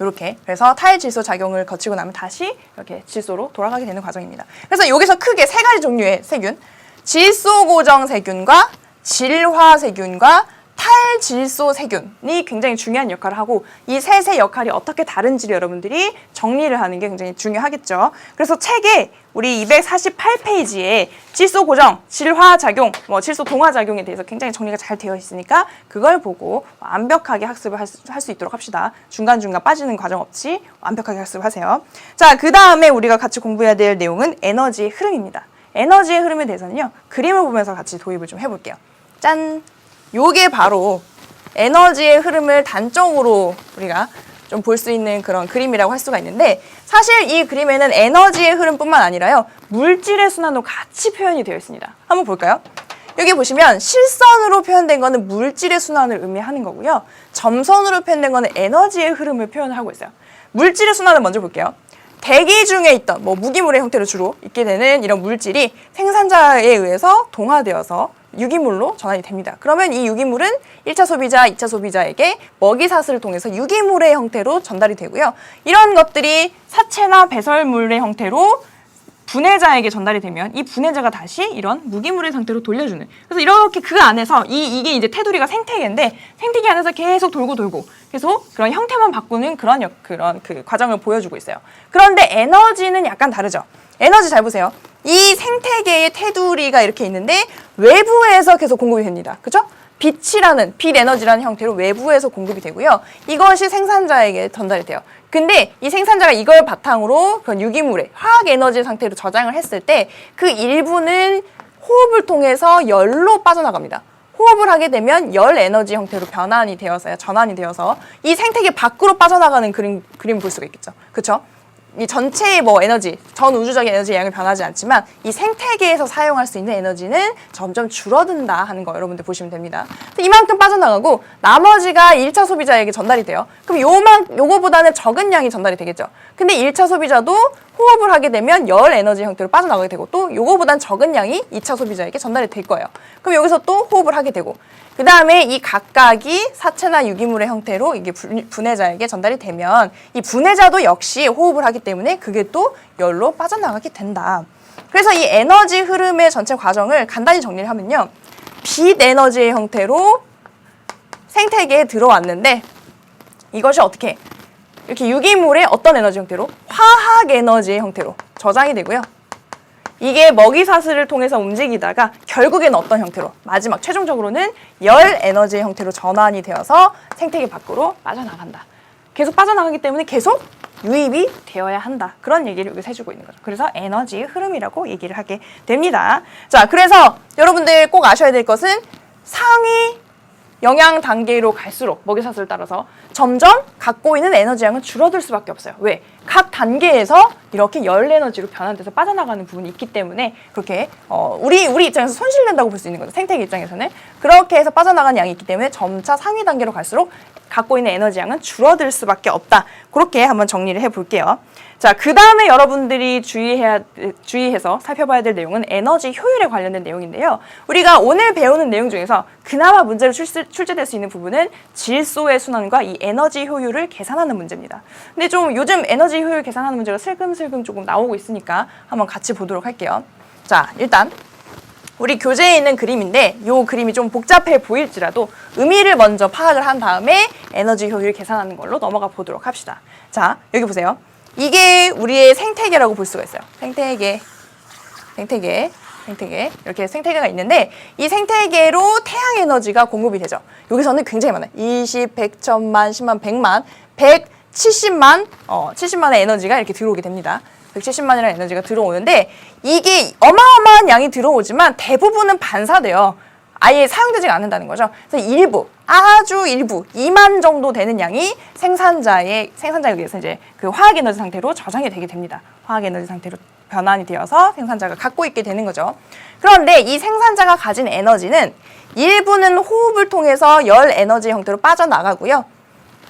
이렇게. 그래서 탈질소 작용을 거치고 나면 다시 이렇게 질소로 돌아가게 되는 과정입니다. 그래서 여기서 크게 세 가지 종류의 세균. 질소 고정 세균과 질화 세균과 탈질소 세균이 굉장히 중요한 역할을 하고 이 셋의 역할이 어떻게 다른지를 여러분들이 정리를 하는 게 굉장히 중요하겠죠. 그래서 책에 우리 248페이지에 질소 고정, 질화 작용, 질소 동화 작용에 대해서 굉장히 정리가 잘 되어 있으니까 그걸 보고 완벽하게 학습을 할 수 있도록 합시다. 중간중간 빠지는 과정 없이 완벽하게 학습하세요. 자, 그 다음에 우리가 같이 공부해야 될 내용은 에너지의 흐름입니다. 에너지의 흐름에 대해서는요, 그림을 보면서 같이 도입을 좀 해볼게요. 짠! 요게 바로 에너지의 흐름을 단적으로 우리가 좀 볼 수 있는 그런 그림이라고 할 수가 있는데 사실 이 그림에는 에너지의 흐름뿐만 아니라요. 물질의 순환도 같이 표현이 되어 있습니다. 한번 볼까요? 여기 보시면 실선으로 표현된 거는 물질의 순환을 의미하는 거고요. 점선으로 표현된 거는 에너지의 흐름을 표현하고 있어요. 물질의 순환을 먼저 볼게요. 대기 중에 있던 무기물의 형태로 주로 있게 되는 이런 물질이 생산자에 의해서 동화되어서 유기물로 전환이 됩니다. 그러면 이 유기물은 1차 소비자, 2차 소비자에게 먹이사슬을 통해서 유기물의 형태로 전달이 되고요. 이런 것들이 사체나 배설물의 형태로 분해자에게 전달이 되면 이 분해자가 다시 이런 무기물의 상태로 돌려주는. 그래서 이렇게 그 안에서 이게 이제 테두리가 생태계인데 생태계 안에서 계속 돌고 계속 그런 형태만 바꾸는 그런 그 과정을 보여주고 있어요. 그런데 에너지는 약간 다르죠. 에너지 잘 보세요. 이 생태계의 테두리가 이렇게 있는데 외부에서 계속 공급이 됩니다. 그죠? 빛 에너지라는 형태로 외부에서 공급이 되고요. 이것이 생산자에게 전달이 돼요. 근데 이 생산자가 이걸 바탕으로 그런 유기물의 화학 에너지 상태로 저장을 했을 때 그 일부는 호흡을 통해서 열로 빠져나갑니다. 호흡을 하게 되면 열 에너지 형태로 전환이 되어서 이 생태계 밖으로 빠져나가는 그림 볼 수가 있겠죠. 그렇죠? 이 전체의 에너지, 전 우주적인 에너지 양이 변하지 않지만 이 생태계에서 사용할 수 있는 에너지는 점점 줄어든다 하는 거 여러분들 보시면 됩니다. 이만큼 빠져나가고 나머지가 1차 소비자에게 전달이 돼요. 그럼 요거보다는 적은 양이 전달이 되겠죠. 근데 1차 소비자도 호흡을 하게 되면 열 에너지 형태로 빠져나가게 되고 또 요거보다는 적은 양이 2차 소비자에게 전달이 될 거예요. 그럼 여기서 또 호흡을 하게 되고 그 다음에 이 각각이 사체나 유기물의 형태로 이게 분해자에게 전달이 되면 이 분해자도 역시 호흡을 하기 때문에 그게 또 열로 빠져나가게 된다. 그래서 이 에너지 흐름의 전체 과정을 간단히 정리를 하면요. 빛 에너지의 형태로 생태계에 들어왔는데 이것이 어떻게 이렇게 유기물의 어떤 에너지 형태로? 화학 에너지의 형태로 저장이 되고요. 이게 먹이사슬을 통해서 움직이다가 결국에는 어떤 형태로? 마지막 최종적으로는 열 에너지의 형태로 전환이 되어서 생태계 밖으로 빠져나간다. 계속 빠져나가기 때문에 계속 유입이 되어야 한다. 그런 얘기를 여기서 해주고 있는 거죠. 그래서 에너지의 흐름이라고 얘기를 하게 됩니다. 자, 그래서 여러분들 꼭 아셔야 될 것은 상위 영양 단계로 갈수록 먹이사슬을 따라서 점점 갖고 있는 에너지 양은 줄어들 수밖에 없어요. 왜? 각 단계에서 이렇게 열 에너지로 변환돼서 빠져나가는 부분이 있기 때문에 그렇게 우리 입장에서 손실된다고 볼 수 있는 거죠. 생태계 입장에서는 그렇게 해서 빠져나가는 양이 있기 때문에 점차 상위 단계로 갈수록 갖고 있는 에너지 양은 줄어들 수밖에 없다. 그렇게 한번 정리를 해볼게요. 자, 그 다음에 여러분들이 주의해서 살펴봐야 될 내용은 에너지 효율에 관련된 내용인데요. 우리가 오늘 배우는 내용 중에서 그나마 문제로 출제될 수 있는 부분은 질소의 순환과 이 에너지 효율을 계산하는 문제입니다. 근데 좀 요즘 에너지 효율 계산하는 문제가 슬금슬금 조금 나오고 있으니까 한번 같이 보도록 할게요. 자, 일단 우리 교재에 있는 그림인데 이 그림이 좀 복잡해 보일지라도 의미를 먼저 파악을 한 다음에 에너지 효율 계산하는 걸로 넘어가 보도록 합시다. 자, 여기 보세요. 이게 우리의 생태계라고 볼 수가 있어요. 생태계 이렇게 생태계가 있는데 이 생태계로 태양 에너지가 공급이 되죠. 여기서는 굉장히 많아요. 20, 100, 1000만, 10만, 100만, 70만의 에너지가 이렇게 들어오게 됩니다. 170만이라는 에너지가 들어오는데 이게 어마어마한 양이 들어오지만 대부분은 반사돼요. 아예 사용되지 않는다는 거죠. 그래서 일부, 아주 일부, 2만 정도 되는 양이 생산자에 의해서 이제 그 화학에너지 상태로 저장이 되게 됩니다. 화학에너지 상태로 변환이 되어서 생산자가 갖고 있게 되는 거죠. 그런데 이 생산자가 가진 에너지는 일부는 호흡을 통해서 열 에너지 형태로 빠져나가고요.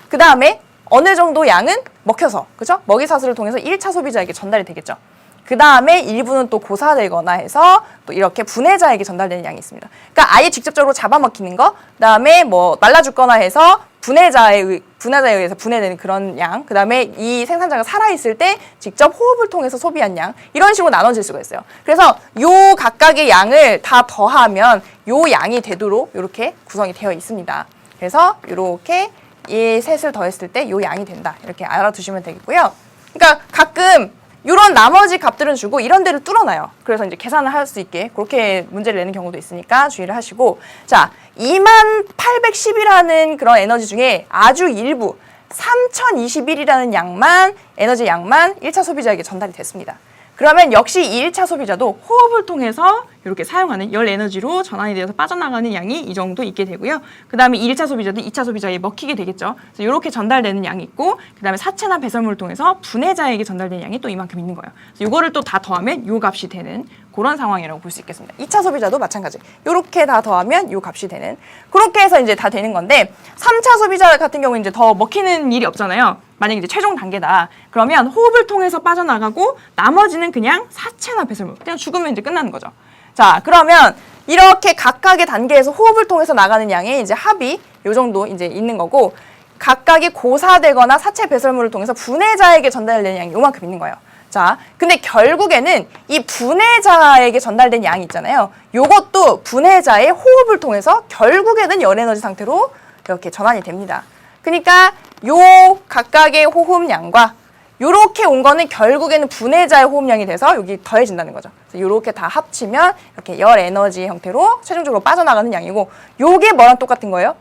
그 다음에 어느 정도 양은 먹혀서, 그죠? 먹이사슬을 통해서 1차 소비자에게 전달이 되겠죠. 그 다음에 일부는 또 고사되거나 해서 또 이렇게 분해자에게 전달되는 양이 있습니다. 그러니까 아예 직접적으로 잡아먹히는 거, 그 다음에 뭐 말라 죽거나 해서 분해자에 의해서 분해되는 그런 양, 그 다음에 이 생산자가 살아있을 때 직접 호흡을 통해서 소비한 양, 이런 식으로 나눠질 수가 있어요. 그래서 요 각각의 양을 다 더하면 요 양이 되도록 이렇게 구성이 되어 있습니다. 그래서 이렇게 이 셋을 더했을 때 요 양이 된다. 이렇게 알아두시면 되겠고요. 그러니까 가끔 이런 나머지 값들은 주고 이런 데를 뚫어놔요. 그래서 이제 계산을 할 수 있게 그렇게 문제를 내는 경우도 있으니까 주의를 하시고, 자, 2810이라는 그런 에너지 중에 아주 일부 3021이라는 에너지 양만 1차 소비자에게 전달이 됐습니다. 그러면 역시 이 1차 소비자도 호흡을 통해서 이렇게 사용하는 열 에너지로 전환이 되어서 빠져나가는 양이 이 정도 있게 되고요. 그 다음에 1차 소비자도 2차 소비자에 먹히게 되겠죠. 그래서 이렇게 전달되는 양이 있고, 그 다음에 사체나 배설물을 통해서 분해자에게 전달되는 양이 또 이만큼 있는 거예요. 그래서 이거를 또 다 더하면 요 값이 되는 그런 상황이라고 볼 수 있겠습니다. 2차 소비자도 마찬가지. 이렇게 다 더하면 요 값이 되는, 그렇게 해서 이제 다 되는 건데, 3차 소비자 같은 경우는 이제 더 먹히는 일이 없잖아요. 만약에 이제 최종 단계다. 그러면 호흡을 통해서 빠져나가고 나머지는 그냥 사체나 배설물, 그냥 죽으면 이제 끝나는 거죠. 자, 그러면 이렇게 각각의 단계에서 호흡을 통해서 나가는 양의 이제 합이 요 정도 이제 있는 거고, 각각이 고사되거나 사체 배설물을 통해서 분해자에게 전달되는 양이 요만큼 있는 거예요. 자, 근데 결국에는 이 분해자에게 전달된 양이 있잖아요. 요것도 분해자의 호흡을 통해서 결국에는 열 에너지 상태로 이렇게 전환이 됩니다. 그러니까 요 각각의 호흡량과 요렇게 온 거는 결국에는 분해자의 호흡량이 돼서 여기 더해진다는 거죠. 그래서 요렇게 다 합치면 이렇게 열 에너지 형태로 최종적으로 빠져나가는 양이고, 요게 뭐랑 똑같은 거예요?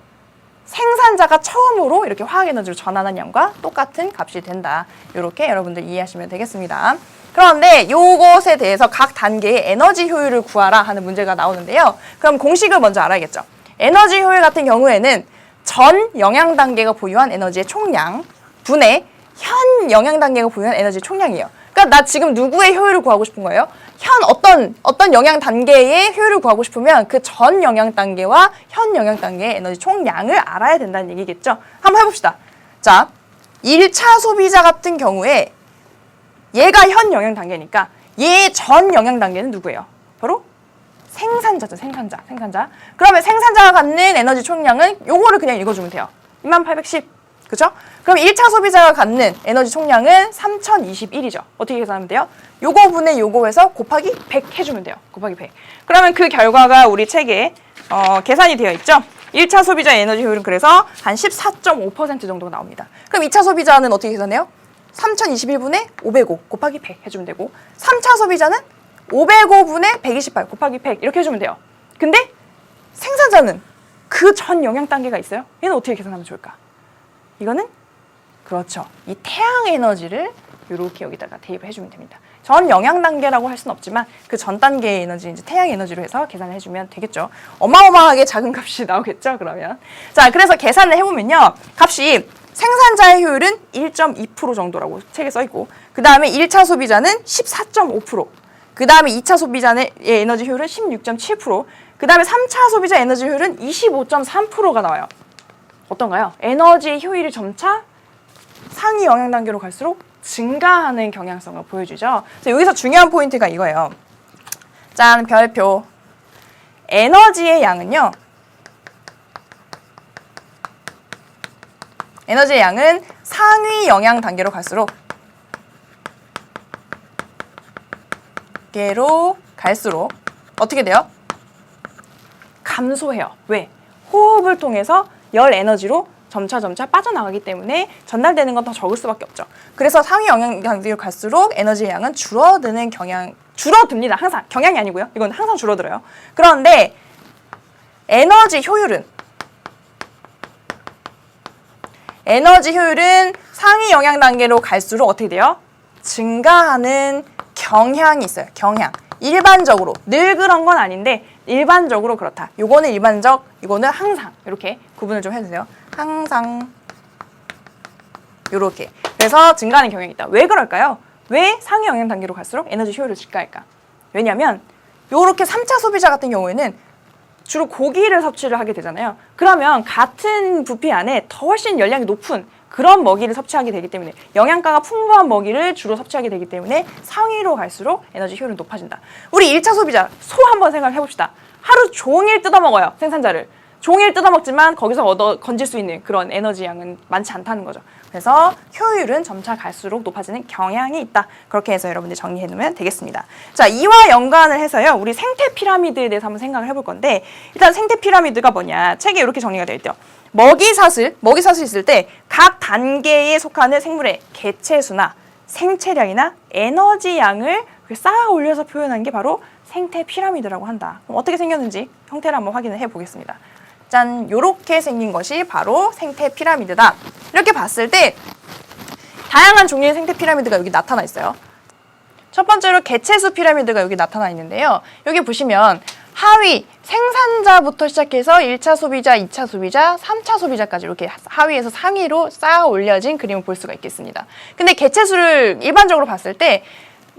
생산자가 처음으로 이렇게 화학 에너지로 전환한 양과 똑같은 값이 된다. 요렇게 여러분들 이해하시면 되겠습니다. 그런데 요것에 대해서 각 단계의 에너지 효율을 구하라 하는 문제가 나오는데요. 그럼 공식을 먼저 알아야겠죠. 에너지 효율 같은 경우에는 전 영양 단계가 보유한 에너지의 총량 분의 현 영양 단계가 보유한 에너지 총량이에요. 그러니까 나 지금 누구의 효율을 구하고 싶은 거예요? 현 어떤 영양 단계의 효율을 구하고 싶으면 그 전 영양 단계와 현 영양 단계의 에너지 총량을 알아야 된다는 얘기겠죠. 한번 해봅시다. 자, 1차 소비자 같은 경우에 얘가 현 영양 단계니까 얘 전 영양 단계는 누구예요? 바로 생산자죠. 생산자. 그러면 생산자가 갖는 에너지 총량은 요거를 그냥 읽어주면 돼요. 2810. 그죠? 그럼 1차 소비자가 갖는 에너지 총량은 3021이죠. 어떻게 계산하면 돼요? 요거 분의 요거 해서 곱하기 100 해주면 돼요. 곱하기 100. 그러면 그 결과가 우리 책에 계산이 되어 있죠. 1차 소비자 에너지 효율은 그래서 한 14.5% 정도가 나옵니다. 그럼 2차 소비자는 어떻게 계산해요? 3021분의 505 곱하기 100 해주면 되고, 3차 소비자는 505분의 128 곱하기 100 이렇게 해주면 돼요. 근데 생산자는 그 전 영양 단계가 있어요. 얘는 어떻게 계산하면 좋을까? 이거는 그렇죠. 이 태양 에너지를 이렇게 여기다가 대입해 주면 됩니다. 전 영양 단계라고 할 수는 없지만 그 전 단계의 에너지 이제 태양 에너지로 해서 계산을 해주면 되겠죠. 어마어마하게 작은 값이 나오겠죠. 그러면 자, 그래서 계산을 해보면요, 값이 생산자의 효율은 1.2% 정도라고 책에 써 있고, 그 다음에 1차 소비자는 14.5%, 그 다음에 2차 소비자의 에너지 효율은 16.7%, 그 다음에 3차 소비자 에너지 효율은 25.3%가 나와요. 어떤가요? 에너지의 효율이 점차 상위 영양 단계로 갈수록 증가하는 경향성을 보여주죠. 그래서 여기서 중요한 포인트가 이거예요. 짠, 별표. 에너지의 양은요. 에너지의 양은 상위 영양 단계로 갈수록 어떻게 돼요? 감소해요. 왜? 호흡을 통해서 열 에너지로 점차 빠져나가기 때문에 전달되는 건 더 적을 수밖에 없죠. 그래서 상위 영양 단계로 갈수록 에너지의 양은 줄어듭니다. 항상. 경향이 아니고요. 이건 항상 줄어들어요. 그런데 에너지 효율은 상위 영양 단계로 갈수록 어떻게 돼요? 증가하는 경향이 있어요. 경향. 일반적으로. 늘 그런 건 아닌데 일반적으로 그렇다. 요거는 일반적, 이거는 항상. 이렇게 구분을 좀 해주세요. 항상. 요렇게. 그래서 증가하는 경향이 있다. 왜 그럴까요? 왜 상위 영양 단계로 갈수록 에너지 효율이 증가할까? 왜냐면 요렇게 3차 소비자 같은 경우에는 주로 고기를 섭취를 하게 되잖아요. 그러면 같은 부피 안에 더 훨씬 열량이 높은 그런 먹이를 섭취하게 되기 때문에 영양가가 풍부한 먹이를 주로 섭취하게 되기 때문에 상위로 갈수록 에너지 효율은 높아진다. 우리 1차 소비자, 소 한번 생각해 봅시다. 하루 종일 뜯어먹어요. 생산자를. 종일 뜯어먹지만 거기서 건질 수 있는 그런 에너지 양은 많지 않다는 거죠. 그래서 효율은 점차 갈수록 높아지는 경향이 있다. 그렇게 해서 여러분들 정리해 놓으면 되겠습니다. 자, 이와 연관을 해서요. 우리 생태 피라미드에 대해서 한번 생각을 해볼 건데 일단 생태 피라미드가 뭐냐. 책에 이렇게 정리가 되어 있대요. 먹이사슬 있을 때 각 단계에 속하는 생물의 개체수나 생체량이나 에너지 양을 쌓아 올려서 표현한 게 바로 생태 피라미드라고 한다. 그럼 어떻게 생겼는지 형태를 한번 확인을 해 보겠습니다. 짠, 요렇게 생긴 것이 바로 생태 피라미드다. 이렇게 봤을 때 다양한 종류의 생태 피라미드가 여기 나타나 있어요. 첫 번째로 개체수 피라미드가 여기 나타나 있는데요. 여기 보시면 하위 생산자부터 시작해서 1차 소비자, 2차 소비자, 3차 소비자까지 이렇게 하위에서 상위로 쌓아 올려진 그림을 볼 수가 있겠습니다. 근데 개체수를 일반적으로 봤을 때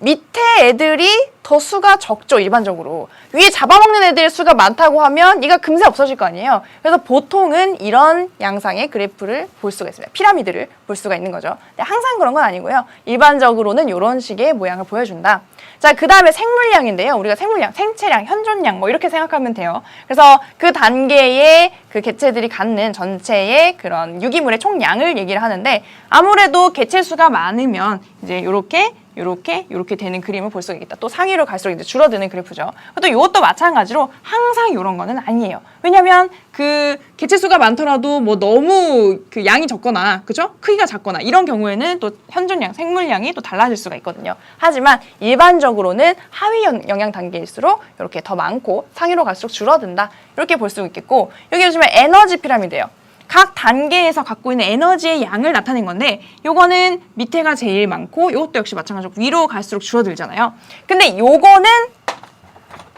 밑에 애들이 더 수가 적죠, 일반적으로. 위에 잡아먹는 애들 수가 많다고 하면 얘가 금세 없어질 거 아니에요. 그래서 보통은 이런 양상의 그래프를 볼 수가 있습니다. 피라미드를 볼 수가 있는 거죠. 근데 항상 그런 건 아니고요. 일반적으로는 이런 식의 모양을 보여준다. 자, 그 다음에 생물량인데요. 우리가 생물량, 생체량, 현존량 뭐 이렇게 생각하면 돼요. 그래서 그 단계의 그 개체들이 갖는 전체의 그런 유기물의 총량을 얘기를 하는데 아무래도 개체수가 많으면 이제 요렇게 되는 그림을 볼 수가 있겠다. 또 상위로 갈수록 이제 줄어드는 그래프죠. 또 이것도 마찬가지로 항상 이런 거는 아니에요. 왜냐면 그 개체수가 많더라도 뭐 너무 그 양이 적거나, 그죠? 크기가 작거나 이런 경우에는 또 현존량, 생물량이 또 달라질 수가 있거든요. 하지만 일반적으로는 하위 영양 단계일수록 이렇게 더 많고 상위로 갈수록 줄어든다. 이렇게 볼 수 있겠고, 여기 보시면 에너지 피라미드예요. 각 단계에서 갖고 있는 에너지의 양을 나타낸 건데 요거는 밑에가 제일 많고 요것도 역시 마찬가지로 위로 갈수록 줄어들잖아요. 근데 요거는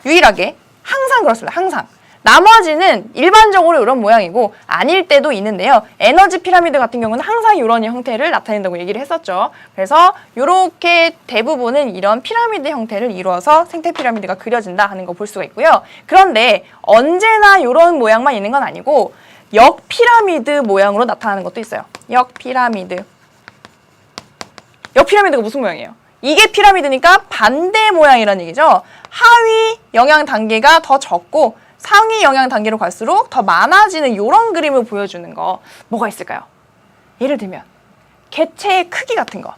유일하게 항상 그렇습니다. 항상. 나머지는 일반적으로 이런 모양이고 아닐 때도 있는데요. 에너지 피라미드 같은 경우는 항상 이런 형태를 나타낸다고 얘기를 했었죠. 그래서 이렇게 대부분은 이런 피라미드 형태를 이루어서 생태 피라미드가 그려진다 하는 거 볼 수가 있고요. 그런데 언제나 이런 모양만 있는 건 아니고 역피라미드 모양으로 나타나는 것도 있어요. 역피라미드. 역피라미드가 무슨 모양이에요? 이게 피라미드니까 반대 모양이라는 얘기죠. 하위 영양 단계가 더 적고 상위 영양 단계로 갈수록 더 많아지는 이런 그림을 보여주는 거 뭐가 있을까요? 예를 들면 개체의 크기 같은 거.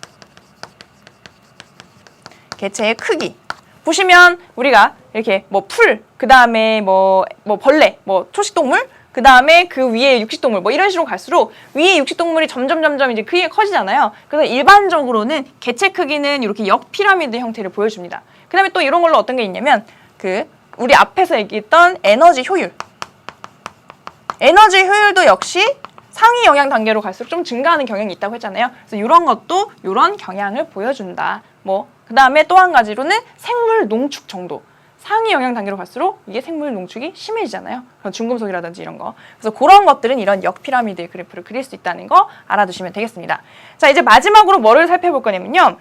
개체의 크기. 보시면 우리가 이렇게 뭐 풀, 그 다음에 뭐 벌레, 뭐 초식동물, 그 다음에 그 위에 육식동물 뭐 이런 식으로 갈수록 위에 육식동물이 점점 이제 크기가 커지잖아요. 그래서 일반적으로는 개체 크기는 이렇게 역피라미드 형태를 보여줍니다. 그 다음에 또 이런 걸로 어떤 게 있냐면 그 우리 앞에서 얘기했던 에너지 효율. 에너지 효율도 역시 상위 영양 단계로 갈수록 좀 증가하는 경향이 있다고 했잖아요. 그래서 이런 것도 이런 경향을 보여준다. 그 다음에 또 한 가지로는 생물 농축 정도. 상위 영양 단계로 갈수록 이게 생물 농축이 심해지잖아요. 중금속이라든지 이런 거. 그래서 그런 것들은 이런 역피라미드의 그래프를 그릴 수 있다는 거 알아두시면 되겠습니다. 자, 이제 마지막으로 뭐를 살펴볼 거냐면요.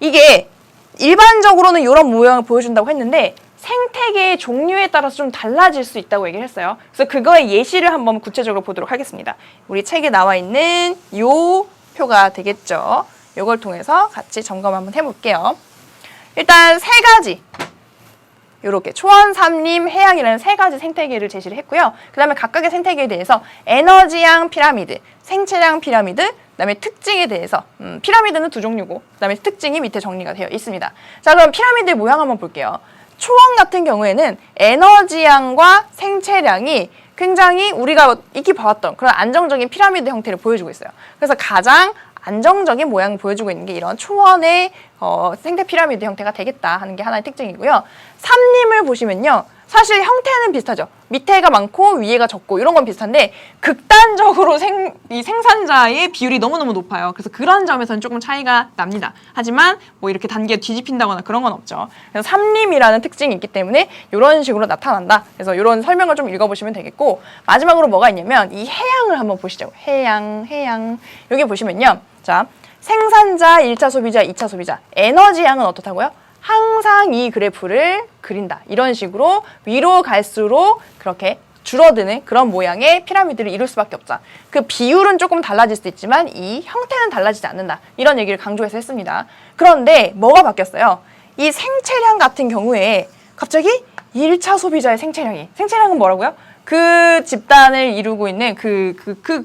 이게 일반적으로는 이런 모양을 보여준다고 했는데 생태계의 종류에 따라서 좀 달라질 수 있다고 얘기를 했어요. 그래서 그거의 예시를 한번 구체적으로 보도록 하겠습니다. 우리 책에 나와 있는 요 표가 되겠죠. 요걸 통해서 같이 점검 한번 해볼게요. 일단 세 가지, 요렇게 초원, 산림, 해양이라는 세 가지 생태계를 제시를 했고요. 그 다음에 각각의 생태계에 대해서 에너지양 피라미드, 생체량 피라미드, 그 다음에 특징에 대해서 피라미드는 두 종류고 그 다음에 특징이 밑에 정리가 되어 있습니다. 자, 그럼 피라미드의 모양 한번 볼게요. 초원 같은 경우에는 에너지양과 생체량이 굉장히 우리가 익히 봐왔던 그런 안정적인 피라미드 형태를 보여주고 있어요. 그래서 가장 안정적인 모양을 보여주고 있는 게 이런 초원의 생태 피라미드 형태가 되겠다 하는 게 하나의 특징이고요. 산림을 보시면요. 사실 형태는 비슷하죠. 밑에가 많고 위에가 적고 이런 건 비슷한데 극단적으로 이 생산자의 비율이 너무너무 높아요. 그래서 그런 점에서는 조금 차이가 납니다. 하지만 뭐 이렇게 단계가 뒤집힌다거나 그런 건 없죠. 그래서 산림이라는 특징이 있기 때문에 이런 식으로 나타난다. 그래서 이런 설명을 좀 읽어보시면 되겠고 마지막으로 뭐가 있냐면 이 해양을 한번 보시죠. 해양. 여기 보시면요. 자, 생산자, 1차 소비자, 2차 소비자. 에너지양은 어떻다고요? 항상 이 그래프를 그린다. 이런 식으로 위로 갈수록 그렇게 줄어드는 그런 모양의 피라미드를 이룰 수밖에 없다. 그 비율은 조금 달라질 수도 있지만 이 형태는 달라지지 않는다. 이런 얘기를 강조해서 했습니다. 그런데 뭐가 바뀌었어요? 이 생체량 같은 경우에 갑자기 1차 소비자의 생체량은 뭐라고요? 그 집단을 이루고 있는 그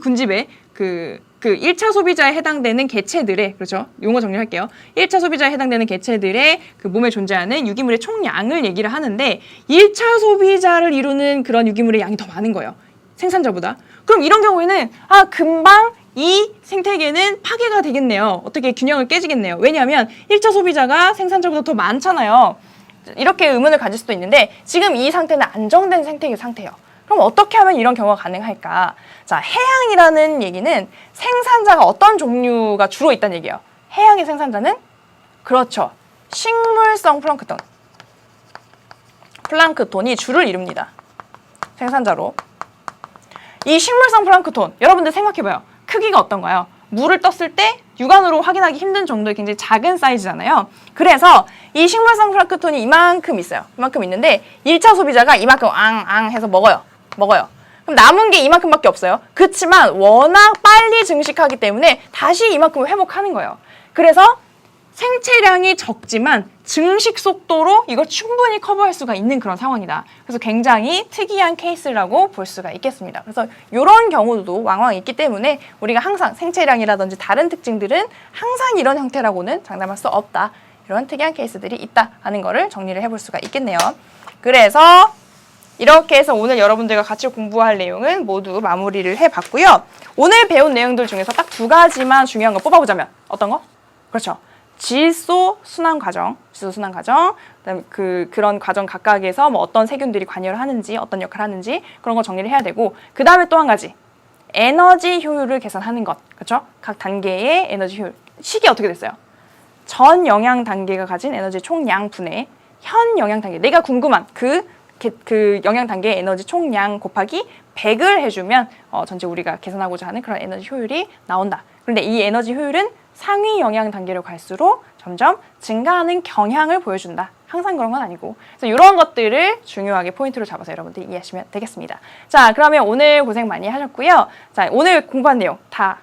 군집의 그 1차 소비자에 해당되는 개체들의, 그렇죠? 용어 정리할게요. 1차 소비자에 해당되는 개체들의 그 몸에 존재하는 유기물의 총량을 얘기를 하는데 1차 소비자를 이루는 그런 유기물의 양이 더 많은 거예요. 생산자보다. 그럼 이런 경우에는 금방 이 생태계는 파괴가 되겠네요. 어떻게 균형을 깨지겠네요. 왜냐하면 1차 소비자가 생산자보다 더 많잖아요. 이렇게 의문을 가질 수도 있는데 지금 이 상태는 안정된 생태계 상태예요. 그럼 어떻게 하면 이런 경우가 가능할까? 자, 해양이라는 얘기는 생산자가 어떤 종류가 주로 있다는 얘기예요. 해양의 생산자는? 그렇죠. 식물성 플랑크톤. 플랑크톤이 주를 이룹니다. 생산자로. 이 식물성 플랑크톤, 여러분들 생각해봐요. 크기가 어떤가요? 물을 떴을 때 육안으로 확인하기 힘든 정도의 굉장히 작은 사이즈잖아요. 그래서 이 식물성 플랑크톤이 이만큼 있어요. 이만큼 있는데 1차 소비자가 이만큼 앙 해서 먹어요. 그럼 남은 게 이만큼밖에 없어요. 그렇지만 워낙 빨리 증식하기 때문에 다시 이만큼을 회복하는 거예요. 그래서 생체량이 적지만 증식 속도로 이걸 충분히 커버할 수가 있는 그런 상황이다. 그래서 굉장히 특이한 케이스라고 볼 수가 있겠습니다. 그래서 이런 경우도 왕왕 있기 때문에 우리가 항상 생체량이라든지 다른 특징들은 항상 이런 형태라고는 장담할 수 없다. 이런 특이한 케이스들이 있다 하는 거를 정리를 해볼 수가 있겠네요. 그래서 이렇게 해서 오늘 여러분들과 같이 공부할 내용은 모두 마무리를 해봤고요. 오늘 배운 내용들 중에서 딱 두 가지만 중요한 거 뽑아보자면 어떤 거? 그렇죠. 질소 순환 과정, 그다음에 그런 과정 각각에서 뭐 어떤 세균들이 관여를 하는지, 어떤 역할을 하는지 그런 거 정리를 해야 되고 그 다음에 또 한 가지 에너지 효율을 계산하는 것, 그렇죠? 각 단계의 에너지 효율. 식이 어떻게 됐어요? 전 영양 단계가 가진 에너지 총량 분의 현 영양 단계. 내가 궁금한 그 영양 단계의 에너지 총량 곱하기 100을 해주면 전체 우리가 계산하고자 하는 그런 에너지 효율이 나온다. 그런데 이 에너지 효율은 상위 영양 단계로 갈수록 점점 증가하는 경향을 보여준다. 항상 그런 건 아니고. 그래서 이런 것들을 중요하게 포인트로 잡아서 여러분들이 이해하시면 되겠습니다. 자, 그러면 오늘 고생 많이 하셨고요. 자, 오늘 공부한 내용 다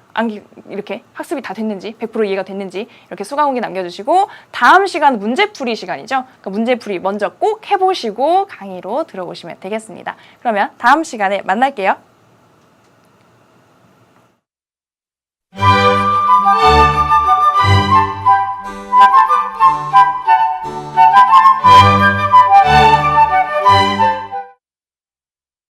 이렇게 학습이 다 됐는지, 100% 이해가 됐는지 이렇게 수강 후기 남겨주시고 다음 시간 문제풀이 시간이죠. 그러니까 문제풀이 먼저 꼭 해보시고 강의로 들어오시면 되겠습니다. 그러면 다음 시간에 만날게요.